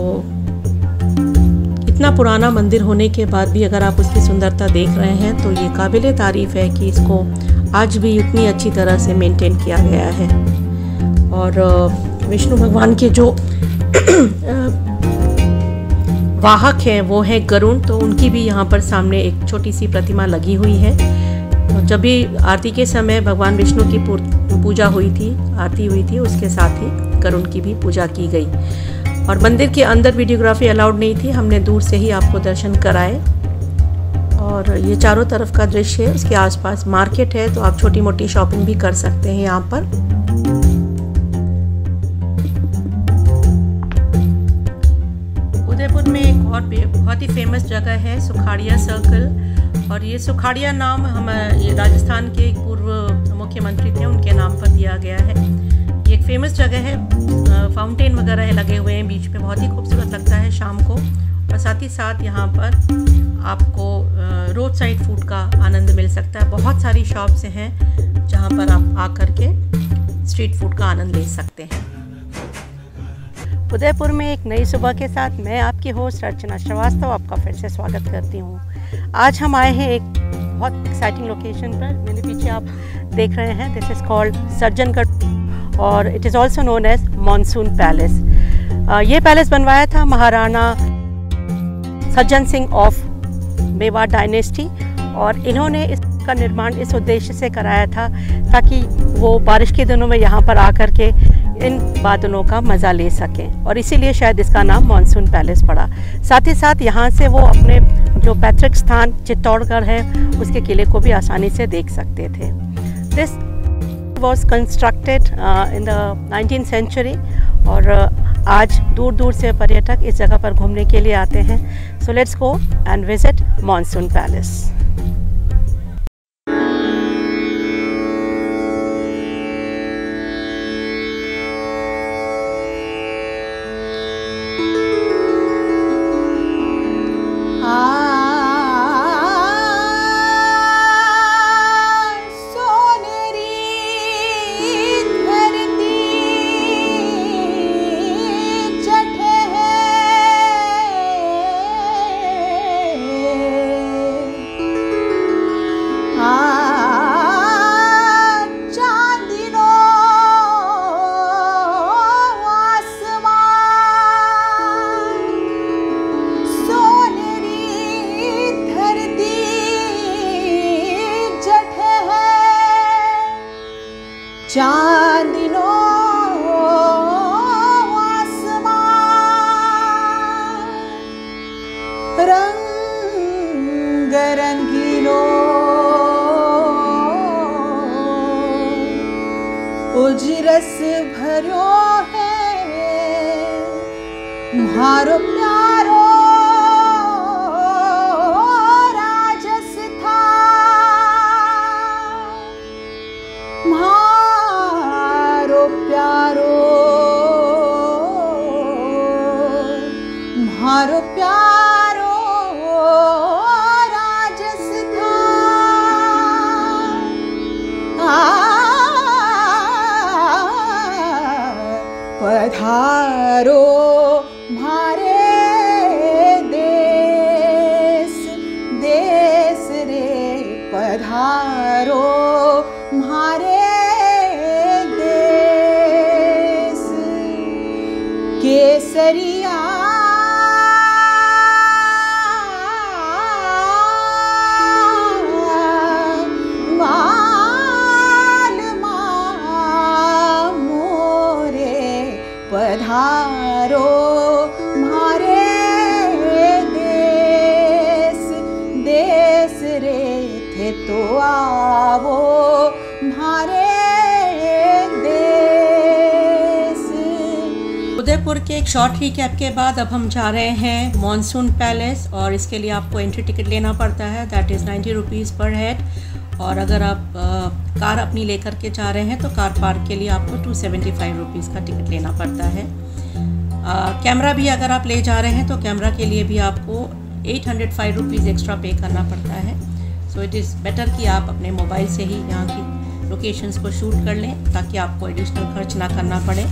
इतना पुराना मंदिर होने के बाद भी अगर आप उसकी सुंदरता देख रहे हैं तो ये काबिले तारीफ़ है कि इसको आज भी इतनी अच्छी तरह से मेंटेन किया गया है। और विष्णु भगवान के जो वाहक हैं वो है गरुड़, तो उनकी भी यहाँ पर सामने एक छोटी सी प्रतिमा लगी हुई है। तो जब भी आरती के समय भगवान विष्णु की पूजा हुई थी, आरती हुई थी, उसके साथ ही गरुड़ की भी पूजा की गई। और मंदिर के अंदर वीडियोग्राफी अलाउड नहीं थी, हमने दूर से ही आपको दर्शन कराए। और ये चारों तरफ का दृश्य है, उसके आसपास मार्केट है, तो आप छोटी मोटी शॉपिंग भी कर सकते हैं यहाँ पर। उदयपुर में एक और बहुत ही फेमस जगह है सुखाड़िया सर्कल, और ये सुखाड़िया नाम ये राजस्थान के एक पूर्व मुख्यमंत्री थे, उनके नाम पर दिया गया है। ये एक फेमस जगह है, फाउंटेन वगैरह लगे हुए हैं बीच में, बहुत ही खूबसूरत लगता है शाम को। और साथ ही साथ यहाँ पर आपको रोड साइड फूड का आनंद मिल सकता है। बहुत सारी शॉप्स हैं जहाँ पर आप आकर के स्ट्रीट फूड का आनंद ले सकते हैं। उदयपुर में एक नई सुबह के साथ मैं आपकी होस्ट अर्चना श्रीवास्तव आपका फिर से स्वागत करती हूँ। आज हम आए हैं एक बहुत एक्साइटिंग लोकेशन पर। मेरे पीछे आप देख रहे हैं, दिस इज़ कॉल्ड सज्जनगढ़ और it is also known as monsoon palace. ये पैलेस बनवाया था महाराणा सज्जन सिंह ऑफ मेवाड़ डायनेस्टी, और इन्होंने इसका निर्माण इस उद्देश्य से कराया था ताकि वो बारिश के दिनों में यहाँ पर आकर के इन बादलों का मज़ा ले सकें, और इसीलिए शायद इसका नाम मानसून पैलेस पड़ा। साथ ही साथ यहाँ से वो अपने जो पैतृक स्थान चित्तौड़गढ़ है उसके किले को भी आसानी से देख सकते थे। This was constructed in the 19th century, और आज दूर दूर से पर्यटक इस जगह पर घूमने के लिए आते हैं। So let's go and visit Monsoon Palace. चांदनो आसमान रंग रंगीलो उजरस भरो है म्हारो प्यारो म्हारो प्यारो राजस था पधारो म्हारे देश देश रे पधारो म्हारे देश केसरिया पधारो म्हारे देश देश रे थे तो आवो म्हारे देश। उदयपुर के एक शॉर्ट रिकैप के बाद अब हम जा रहे हैं मॉनसून पैलेस, और इसके लिए आपको एंट्री टिकट लेना पड़ता है, दैट इज़ 90 रुपीज़ पर हेड। और अगर आप कार अपनी लेकर के जा रहे हैं तो कार पार्क के लिए आपको 275 रुपीज़ का टिकट लेना पड़ता है। कैमरा भी अगर आप ले जा रहे हैं तो कैमरा के लिए भी आपको 805 रुपीज़ एक्स्ट्रा पे करना पड़ता है। सो इट इज़ बेटर कि आप अपने मोबाइल से ही यहाँ की लोकेशंस को शूट कर लें ताकि आपको एडिशनल खर्च ना करना पड़े।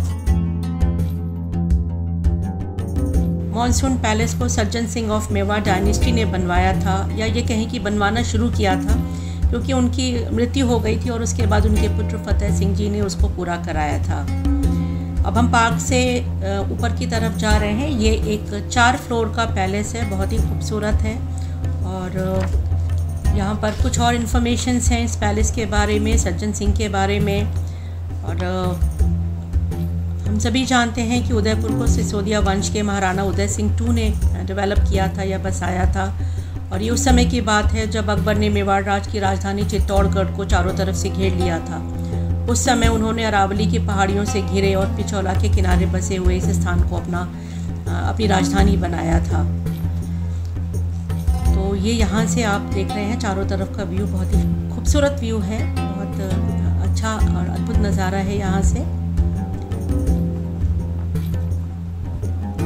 मॉनसून पैलेस को सज्जन सिंह ऑफ मेवाड़ डायनेस्टी ने बनवाया था, या ये कहें कि बनवाना शुरू किया था, क्योंकि उनकी मृत्यु हो गई थी और उसके बाद उनके पुत्र फतेह सिंह जी ने उसको पूरा कराया था। अब हम पार्क से ऊपर की तरफ जा रहे हैं। ये एक 4 फ्लोर का पैलेस है, बहुत ही खूबसूरत है। और यहाँ पर कुछ और इन्फॉर्मेशंस हैं इस पैलेस के बारे में, सज्जन सिंह के बारे में। और हम सभी जानते हैं कि उदयपुर को सिसोदिया वंश के महाराणा उदय सिंह II ने डेवलप किया था या बसाया था। और ये उस समय की बात है जब अकबर ने मेवाड़ राज की राजधानी चित्तौड़गढ़ को चारों तरफ से घेर लिया था। उस समय उन्होंने अरावली की पहाड़ियों से घिरे और पिछौला के किनारे बसे हुए इस स्थान को अपनी राजधानी बनाया था। तो ये यहाँ से आप देख रहे हैं चारों तरफ का व्यू, बहुत ही खूबसूरत व्यू है, बहुत अच्छा और अद्भुत नज़ारा है यहाँ से।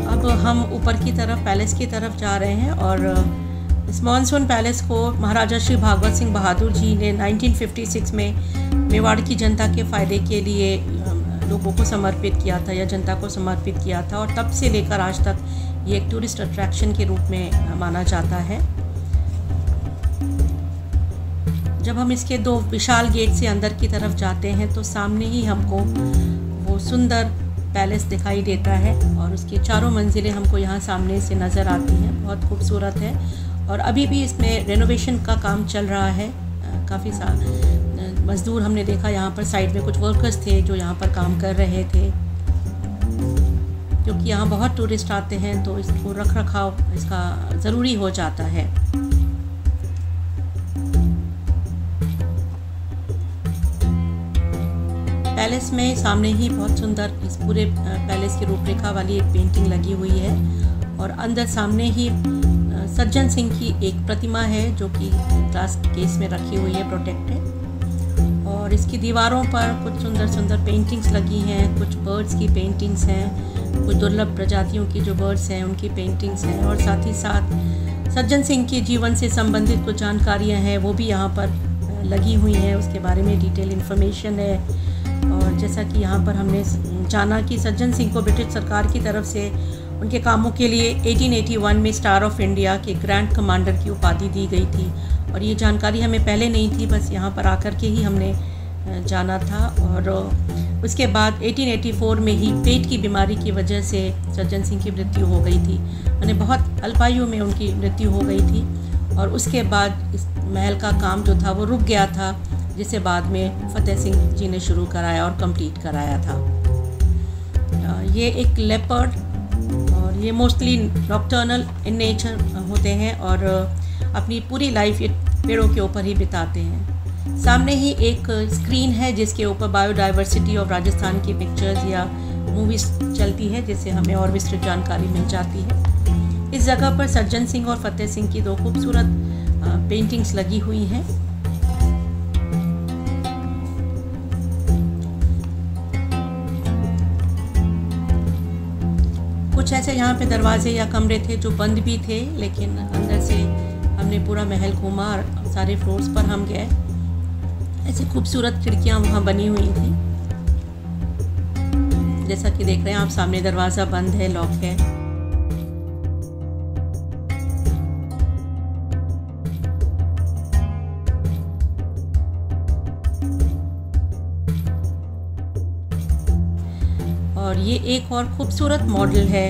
अब हम ऊपर की तरफ पैलेस की तरफ जा रहे हैं। और इस मॉनसून पैलेस को महाराजा श्री भागवत सिंह बहादुर जी ने 1956 में मेवाड़ की जनता के फ़ायदे के लिए लोगों को समर्पित किया था, या जनता को समर्पित किया था। और तब से लेकर आज तक ये एक टूरिस्ट अट्रैक्शन के रूप में माना जाता है। जब हम इसके 2 विशाल गेट से अंदर की तरफ जाते हैं तो सामने ही हमको वो सुंदर पैलेस दिखाई देता है, और उसकी चारों मंजिलें हमको यहाँ सामने से नज़र आती हैं। बहुत खूबसूरत है। और अभी भी इसमें रेनोवेशन का काम चल रहा है। काफ़ी मज़दूर हमने देखा यहाँ पर, साइड में कुछ वर्कर्स थे जो यहाँ पर काम कर रहे थे, क्योंकि यहाँ बहुत टूरिस्ट आते हैं तो इसको रख रखाव इसका ज़रूरी हो जाता है। पैलेस में सामने ही बहुत सुंदर इस पूरे पैलेस की रूपरेखा वाली एक पेंटिंग लगी हुई है, और अंदर सामने ही सज्जन सिंह की एक प्रतिमा है जो कि ग्लास केस में रखी हुई है, प्रोटेक्टेड। और इसकी दीवारों पर कुछ सुंदर सुंदर पेंटिंग्स लगी हैं, कुछ बर्ड्स की पेंटिंग्स हैं, कुछ दुर्लभ प्रजातियों की जो बर्ड्स हैं उनकी पेंटिंग्स हैं, और साथ ही साथ सज्जन सिंह के जीवन से संबंधित कुछ जानकारियाँ हैं वो भी यहाँ पर लगी हुई हैं, उसके बारे में डिटेल इन्फॉर्मेशन है। और जैसा कि यहाँ पर हमने जाना कि सज्जन सिंह को ब्रिटिश सरकार की तरफ से उनके कामों के लिए 1881 में स्टार ऑफ इंडिया के ग्रैंड कमांडर की उपाधि दी गई थी। और ये जानकारी हमें पहले नहीं थी, बस यहाँ पर आकर के ही हमने जाना था। और उसके बाद 1884 में ही पेट की बीमारी की वजह से सज्जन सिंह की मृत्यु हो गई थी। उन्हें बहुत अल्पायु में उनकी मृत्यु हो गई थी, और उसके बाद इस महल का काम जो था वो रुक गया था। जिसे बाद में फतेह सिंह जी ने शुरू कराया और कंप्लीट कराया था। ये एक लेपर्ड, और ये मोस्टली नॉक्टर्नल इन नेचर होते हैं और अपनी पूरी लाइफ ये पेड़ों के ऊपर ही बिताते हैं। सामने ही एक स्क्रीन है जिसके ऊपर बायोडाइवर्सिटी ऑफ राजस्थान की पिक्चर्स या मूवीज़ चलती है, जिससे हमें और विस्तृत जानकारी मिल जाती है। इस जगह पर सज्जन सिंह और फतेह सिंह की 2 खूबसूरत पेंटिंग्स लगी हुई हैं। कुछ ऐसे यहाँ पे दरवाजे या कमरे थे जो बंद भी थे, लेकिन अंदर से हमने पूरा महल घूमा और सारे फ्लोर्स पर हम गए। ऐसी खूबसूरत खिड़कियाँ वहाँ बनी हुई थी। जैसा कि देख रहे हैं आप, सामने दरवाज़ा बंद है, लॉक है। और ये एक और ख़ूबसूरत मॉडल है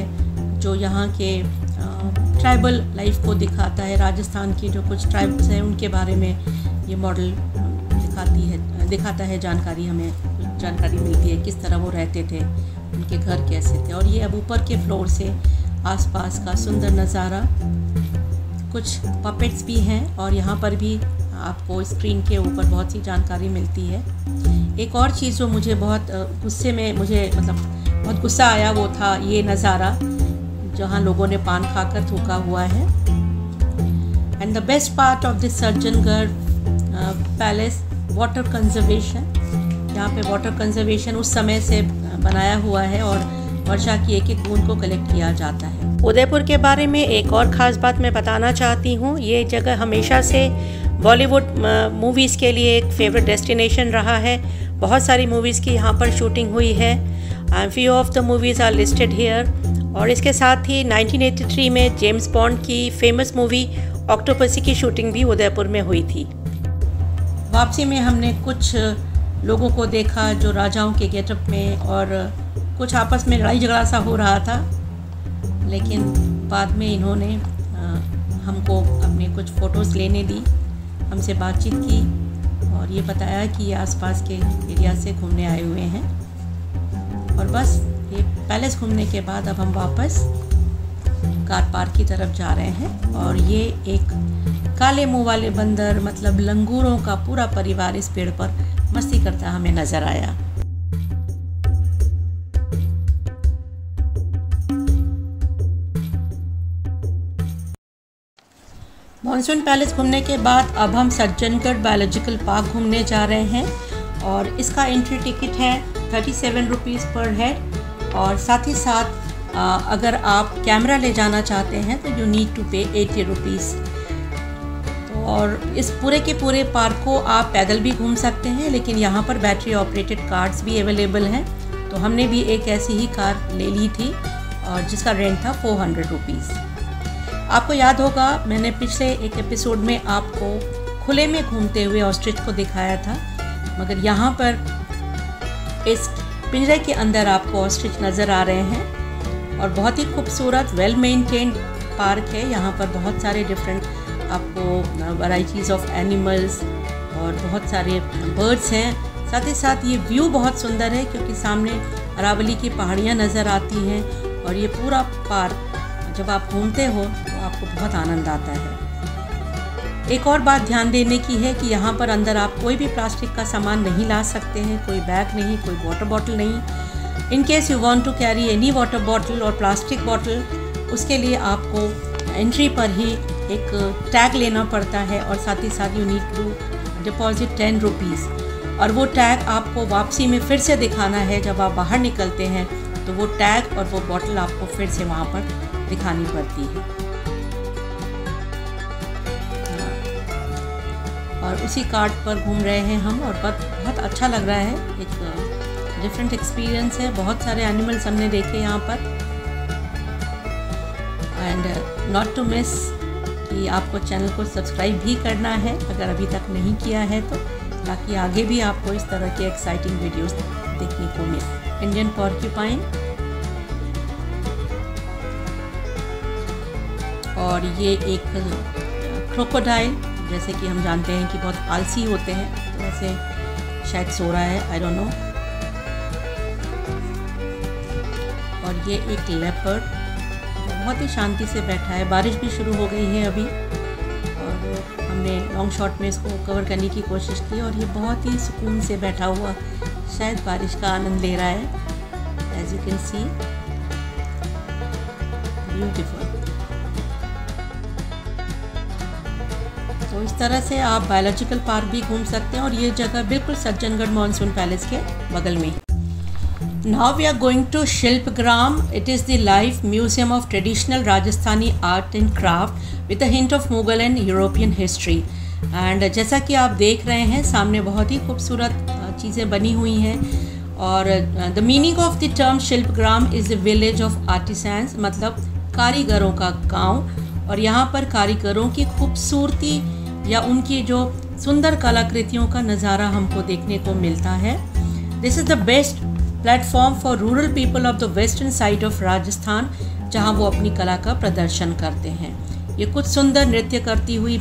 जो यहाँ के ट्राइबल लाइफ को दिखाता है। राजस्थान की जो कुछ ट्राइब्स हैं उनके बारे में ये मॉडल दिखाता है। हमें जानकारी मिलती है किस तरह वो रहते थे, उनके घर कैसे थे। और ये अब ऊपर के फ्लोर से आसपास का सुंदर नज़ारा। कुछ पपेट्स भी हैं और यहाँ पर भी आपको स्क्रीन के ऊपर बहुत सी जानकारी मिलती है। एक और चीज़ जो मुझे बहुत बहुत गुस्सा आया वो था ये नज़ारा जहाँ लोगों ने पान खाकर थूका हुआ है। And the best part of this Sajjangarh palace, water conservation. यहाँ पे वाटर कंजर्वेशन उस समय से बनाया हुआ है और वर्षा की एक एक बूंद को कलेक्ट किया जाता है। उदयपुर के बारे में एक और ख़ास बात मैं बताना चाहती हूँ। ये जगह हमेशा से बॉलीवुड मूवीज़ के लिए एक फेवरेट डेस्टिनेशन रहा है। बहुत सारी मूवीज़ की यहाँ पर शूटिंग हुई है। Few of the movies are listed here. और इसके साथ ही 1983 में जेम्स बॉन्ड की फेमस मूवी ऑक्टोपसी की शूटिंग भी उदयपुर में हुई थी। वापसी में हमने कुछ लोगों को देखा जो राजाओं के गेटअप में, और कुछ आपस में लड़ाई झगड़ा सा हो रहा था, लेकिन बाद में इन्होंने हमको अपने कुछ फ़ोटोज़ लेने दी, हमसे बातचीत की और ये बताया कि ये आसपास के एरिया से घूमने आए हुए हैं। और बस ये पैलेस घूमने के बाद अब हम वापस कार पार्क की तरफ जा रहे हैं। और ये एक काले मुंह वाले बंदर मतलब लंगूरों का पूरा परिवार इस पेड़ पर मस्ती करता हमें नज़र आया। मॉनसून पैलेस घूमने के बाद अब हम सज्जनगढ़ बायोलॉजिकल पार्क घूमने जा रहे हैं और इसका एंट्री टिकट है 37 रुपीज़ पर हेड। और साथ ही साथ अगर आप कैमरा ले जाना चाहते हैं तो यू नीड टू पे 80 रुपीज़। तो और इस पूरे के पूरे पार्क को आप पैदल भी घूम सकते हैं, लेकिन यहाँ पर बैटरी ऑपरेटेड कार्स भी अवेलेबल हैं। तो हमने भी एक ऐसी ही कार ले ली थी और जिसका रेंट था 400 रुपीज़। आपको याद होगा मैंने पिछले एक एपिसोड में आपको खुले में घूमते हुए ऑस्ट्रिच को दिखाया था, मगर यहाँ पर इस पिंजरे के अंदर आपको ऑस्ट्रिच नज़र आ रहे हैं। और बहुत ही खूबसूरत वेल मेंटेन्ड पार्क है। यहाँ पर बहुत सारे डिफरेंट आपको वैराइटीज़ ऑफ एनिमल्स और बहुत सारे बर्ड्स हैं। साथ ही साथ ये व्यू बहुत सुंदर है क्योंकि सामने अरावली की पहाड़ियाँ नज़र आती हैं और ये पूरा पार्क जब आप घूमते हो तो आपको बहुत आनंद आता है। एक और बात ध्यान देने की है कि यहाँ पर अंदर आप कोई भी प्लास्टिक का सामान नहीं ला सकते हैं, कोई बैग नहीं, कोई वाटर बॉटल नहीं। In case you want to carry any water bottle और प्लास्टिक बॉटल, उसके लिए आपको एंट्री पर ही एक टैग लेना पड़ता है और साथ ही साथ you need to deposit 10 rupees. और वो टैग आपको वापसी में फिर से दिखाना है। जब आप बाहर निकलते हैं तो वो टैग और वो बॉटल आपको फिर से वहाँ पर दिखानी पड़ती है। और उसी कार्ट पर घूम रहे हैं हम और बहुत अच्छा लग रहा है। एक डिफरेंट एक्सपीरियंस है। बहुत सारे एनिमल्स हमने देखे यहाँ पर। एंड नॉट टू मिस कि आपको चैनल को सब्सक्राइब भी करना है अगर अभी तक नहीं किया है तो, ताकि आगे भी आपको इस तरह के एक्साइटिंग वीडियोस देखने को मिले। इंडियन पॉर्क्यूपाइन और ये एक क्रोकोडाइल जैसे कि हम जानते हैं कि बहुत आलसी होते हैं, तो वैसे शायद सो रहा है, आई डोंट नो। और ये एक लेपर्ड बहुत ही शांति से बैठा है। बारिश भी शुरू हो गई है अभी, और हमने लॉन्ग शॉट में इसको कवर करने की कोशिश की, और ये बहुत ही सुकून से बैठा हुआ शायद बारिश का आनंद ले रहा है। As you can see, beautiful. तो इस तरह से आप बायोलॉजिकल पार्क भी घूम सकते हैं, और ये जगह बिल्कुल सज्जनगढ़ मानसून पैलेस के बगल में। Now we are going to Shilpgram. It is the live museum of traditional Rajasthani art and craft with a hint of Mughal and European history. And जैसा कि आप देख रहे हैं सामने बहुत ही खूबसूरत चीज़ें बनी हुई हैं, और the meaning of the term Shilpgram is the village of artisans, मतलब कारीगरों का गांव। और यहाँ पर कारीगरों की खूबसूरती या उनकी जो सुंदर कलाकृतियों का नज़ारा हमको देखने को मिलता है। This is the best platform for rural people of the western side of Rajasthan, जहाँ वो अपनी कला का प्रदर्शन करते हैं। ये कुछ सुंदर नृत्य करती हुई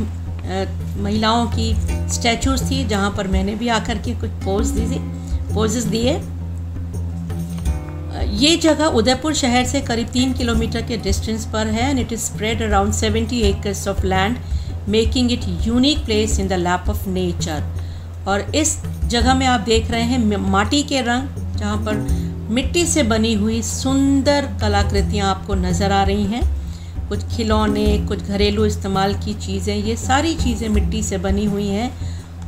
महिलाओं की स्टैचूज थी, जहाँ पर मैंने भी आकर के कुछ पोजेस दिए। ये जगह उदयपुर शहर से करीब 3 किलोमीटर के डिस्टेंस पर है, and it is spread around 70 acres of land, making it unique place in the lap of nature. और इस जगह में आप देख रहे हैं माटी के रंग, जहाँ पर मिट्टी से बनी हुई सुंदर कलाकृतियाँ आपको नज़र आ रही हैं। कुछ खिलौने, कुछ घरेलू इस्तेमाल की चीज़ें, ये सारी चीज़ें मिट्टी से बनी हुई हैं,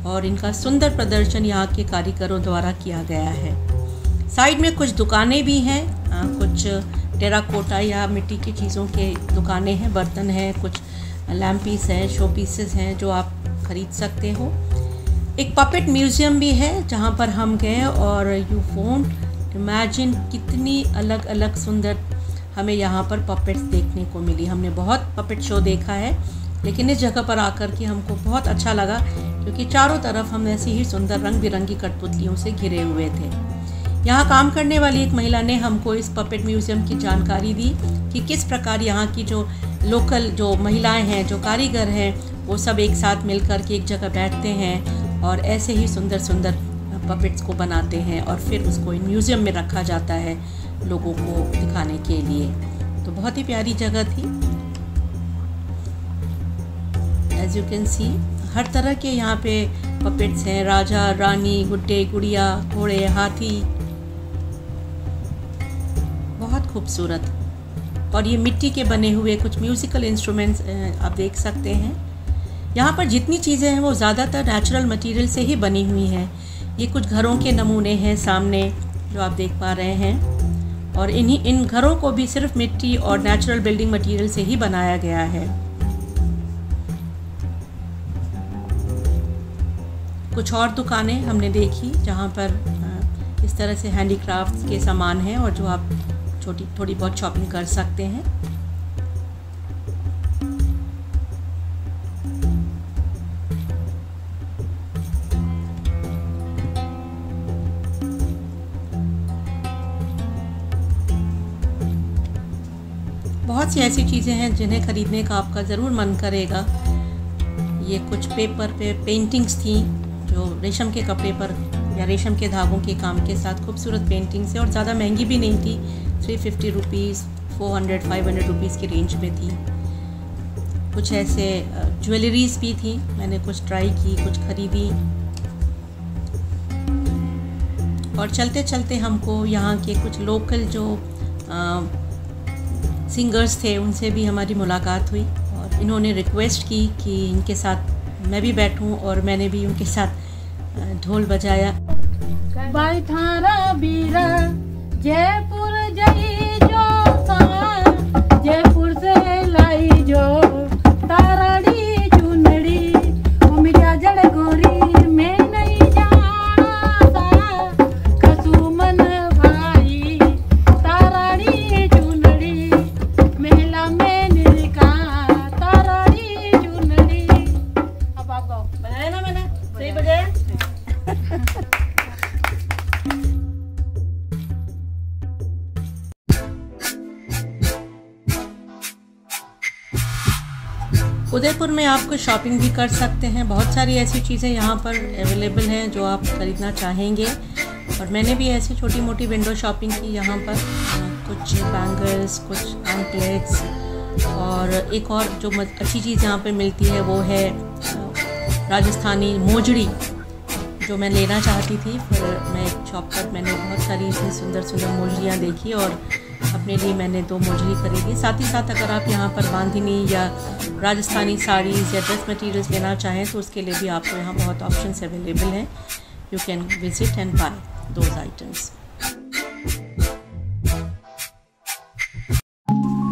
और इनका सुंदर प्रदर्शन यहाँ के कारीगरों द्वारा किया गया है। साइड में कुछ दुकानें भी हैं, कुछ टेराकोटा या मिट्टी की चीज़ों के दुकानें हैं, बर्तन हैं, कुछ लैम्प पीस हैं, शो पीसेस हैं जो आप ख़रीद सकते हो। एक पपेट म्यूज़ियम भी है जहाँ पर हम गए, और यू वोंट इमेजिन कितनी अलग अलग सुंदर हमें यहाँ पर पपेट्स देखने को मिली। हमने बहुत पपेट शो देखा है, लेकिन इस जगह पर आकर के हमको बहुत अच्छा लगा, क्योंकि चारों तरफ हम ऐसी ही सुंदर रंग बिरंगी कठपुतलियों से घिरे हुए थे। यहाँ काम करने वाली एक महिला ने हमको इस पपेट म्यूज़ियम की जानकारी दी कि किस प्रकार यहाँ की जो लोकल जो महिलाएं हैं, जो कारीगर हैं, वो सब एक साथ मिलकर के एक जगह बैठते हैं और ऐसे ही सुंदर सुंदर पपेट्स को बनाते हैं, और फिर उसको इन म्यूज़ियम में रखा जाता है लोगों को दिखाने के लिए। तो बहुत ही प्यारी जगह थी। एज यू कैन सी, हर तरह के यहाँ पे पपेट्स हैं, राजा, रानी, गुड्डे, गुड़िया, घोड़े, हाथी, बहुत खूबसूरत। और ये मिट्टी के बने हुए कुछ म्यूज़िकल इंस्ट्रूमेंट्स आप देख सकते हैं। यहाँ पर जितनी चीज़ें हैं वो ज़्यादातर नेचुरल मटेरियल से ही बनी हुई हैं। ये कुछ घरों के नमूने हैं सामने जो आप देख पा रहे हैं, और इन घरों को भी सिर्फ मिट्टी और नेचुरल बिल्डिंग मटेरियल से ही बनाया गया है। कुछ और दुकानें हमने देखी जहाँ पर इस तरह से हैंडीक्राफ्ट्स के सामान हैं, और जो आप थोड़ी बहुत शॉपिंग कर सकते हैं। बहुत सी ऐसी चीज़ें हैं जिन्हें ख़रीदने का आपका ज़रूर मन करेगा। ये कुछ पेपर पे पेंटिंग्स थी जो रेशम के कपड़े पर या रेशम के धागों के काम के साथ खूबसूरत पेंटिंग्स है, और ज़्यादा महंगी भी नहीं थी। 350 रुपीज़, 400-500 रुपीज़ की रेंज में थी। कुछ ऐसे ज्वेलरीज भी थी, मैंने कुछ ट्राई की, कुछ ख़रीदी। और चलते चलते हमको यहाँ के कुछ लोकल जो सिंगर्स थे उनसे भी हमारी मुलाकात हुई, और इन्होंने रिक्वेस्ट की कि इनके साथ मैं भी बैठूं, और मैंने भी उनके साथ ढोल बजाया। बैठारा बीरा जयपुर जई जो सा, जयपुर से लाई जो ताराड़ी चुनड़ी, मेरा जड़ गोरी में नहीं जाना सा, कसुमन भाई ताराड़ी चुनड़ी, महिला में निका ताराड़ी चुनड़ी। अब आप गाओ, बनाया ना मैंने, सही बजाया। उदयपुर में आप कुछ शॉपिंग भी कर सकते हैं। बहुत सारी ऐसी चीज़ें यहाँ पर अवेलेबल हैं जो आप ख़रीदना चाहेंगे, और मैंने भी ऐसी छोटी मोटी विंडो शॉपिंग की यहाँ पर। कुछ बैंगल्स, कुछ एंकलेट्स, और एक और जो अच्छी चीज़ यहाँ पे मिलती है वो है राजस्थानी मोजड़ी, जो मैं लेना चाहती थी। फिर मैं एक शॉप पर मैंने बहुत सारी इतनी सुंदर सुंदर मोजड़ियाँ देखी और अपने लिए मैंने 2 मोजड़ी खरीदी। साथ ही साथ अगर आप यहाँ पर बांधनी या राजस्थानी साड़ीज़ या ड्रेस मटेरियल्स लेना चाहें तो उसके लिए भी आपको यहाँ बहुत ऑप्शंस अवेलेबल हैं। You can visit and buy those items.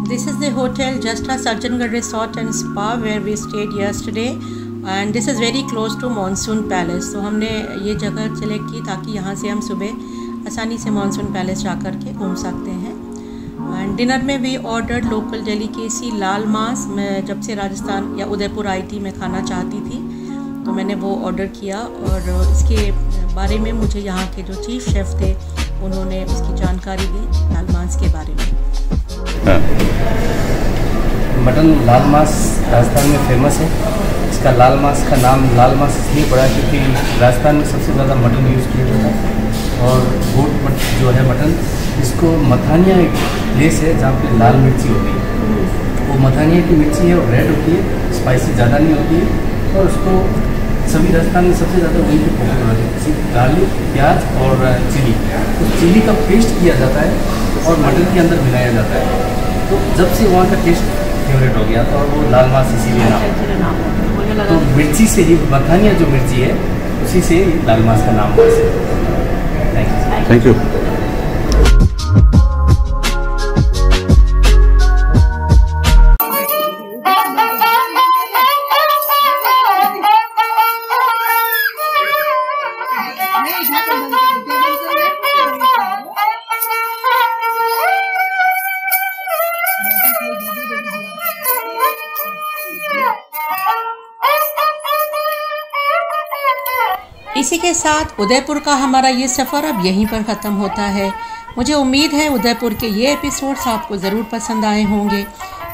This is the hotel Jastra Sajjangarh Resort and Spa where we stayed yesterday, and this is very close to Monsoon Palace. तो हमने ये जगह सेलेक्ट की ताकि यहाँ से हम सुबह आसानी से मॉनसून पैलेस जा कर के घूम सकते हैं। एंड डिनर में भी ऑर्डर्ड लोकल डेलीकेसी लाल मांस। मैं जब से राजस्थान या उदयपुर आई थी मैं खाना चाहती थी, तो मैंने वो ऑर्डर किया, और इसके बारे में मुझे यहाँ के जो चीफ शेफ़ थे उन्होंने उसकी जानकारी दी लाल मांस के बारे में। मटन लाल मांस राजस्थान में फेमस है। इसका लाल मांस का नाम लाल मांस इसलिए पड़ा क्योंकि राजस्थान में सबसे ज़्यादा मटन यूज़ किया जाता है, और गोट जो है मटन, इसको मथानिया एक प्लेस है जहाँ पे लाल मिर्ची होती है। वो मथानिया की मिर्ची है और रेड होती है, स्पाइसी ज़्यादा नहीं होती है, और उसको सभी राजस्थान में सबसे ज़्यादा वहीं पर पॉपुलर है। गार्लिक, प्याज और चिली, तो चिली का पेस्ट किया जाता है और मटन के अंदर मिलाया जाता है। तो जब से वहाँ का टेस्ट फेवरेट हो गया था, और वो लाल मांस इसीलिए नाम। तो मिर्ची से ही, मखानिया जो मिर्ची है उसी से लाल मांस का नाम हुआ। Thank you. इसी के साथ उदयपुर का हमारा ये सफ़र अब यहीं पर ख़त्म होता है। मुझे उम्मीद है उदयपुर के ये एपिसोड्स आपको ज़रूर पसंद आए होंगे।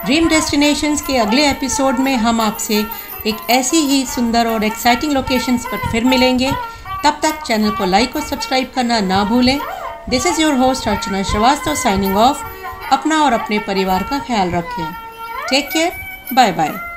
ड्रीम डेस्टिनेशंस के अगले एपिसोड में हम आपसे एक ऐसी ही सुंदर और एक्साइटिंग लोकेशंस पर फिर मिलेंगे। तब तक चैनल को लाइक और सब्सक्राइब करना ना भूलें। This is your host Archana Srivastava signing off. अपना और अपने परिवार का ख्याल रखें। Take care, bye bye.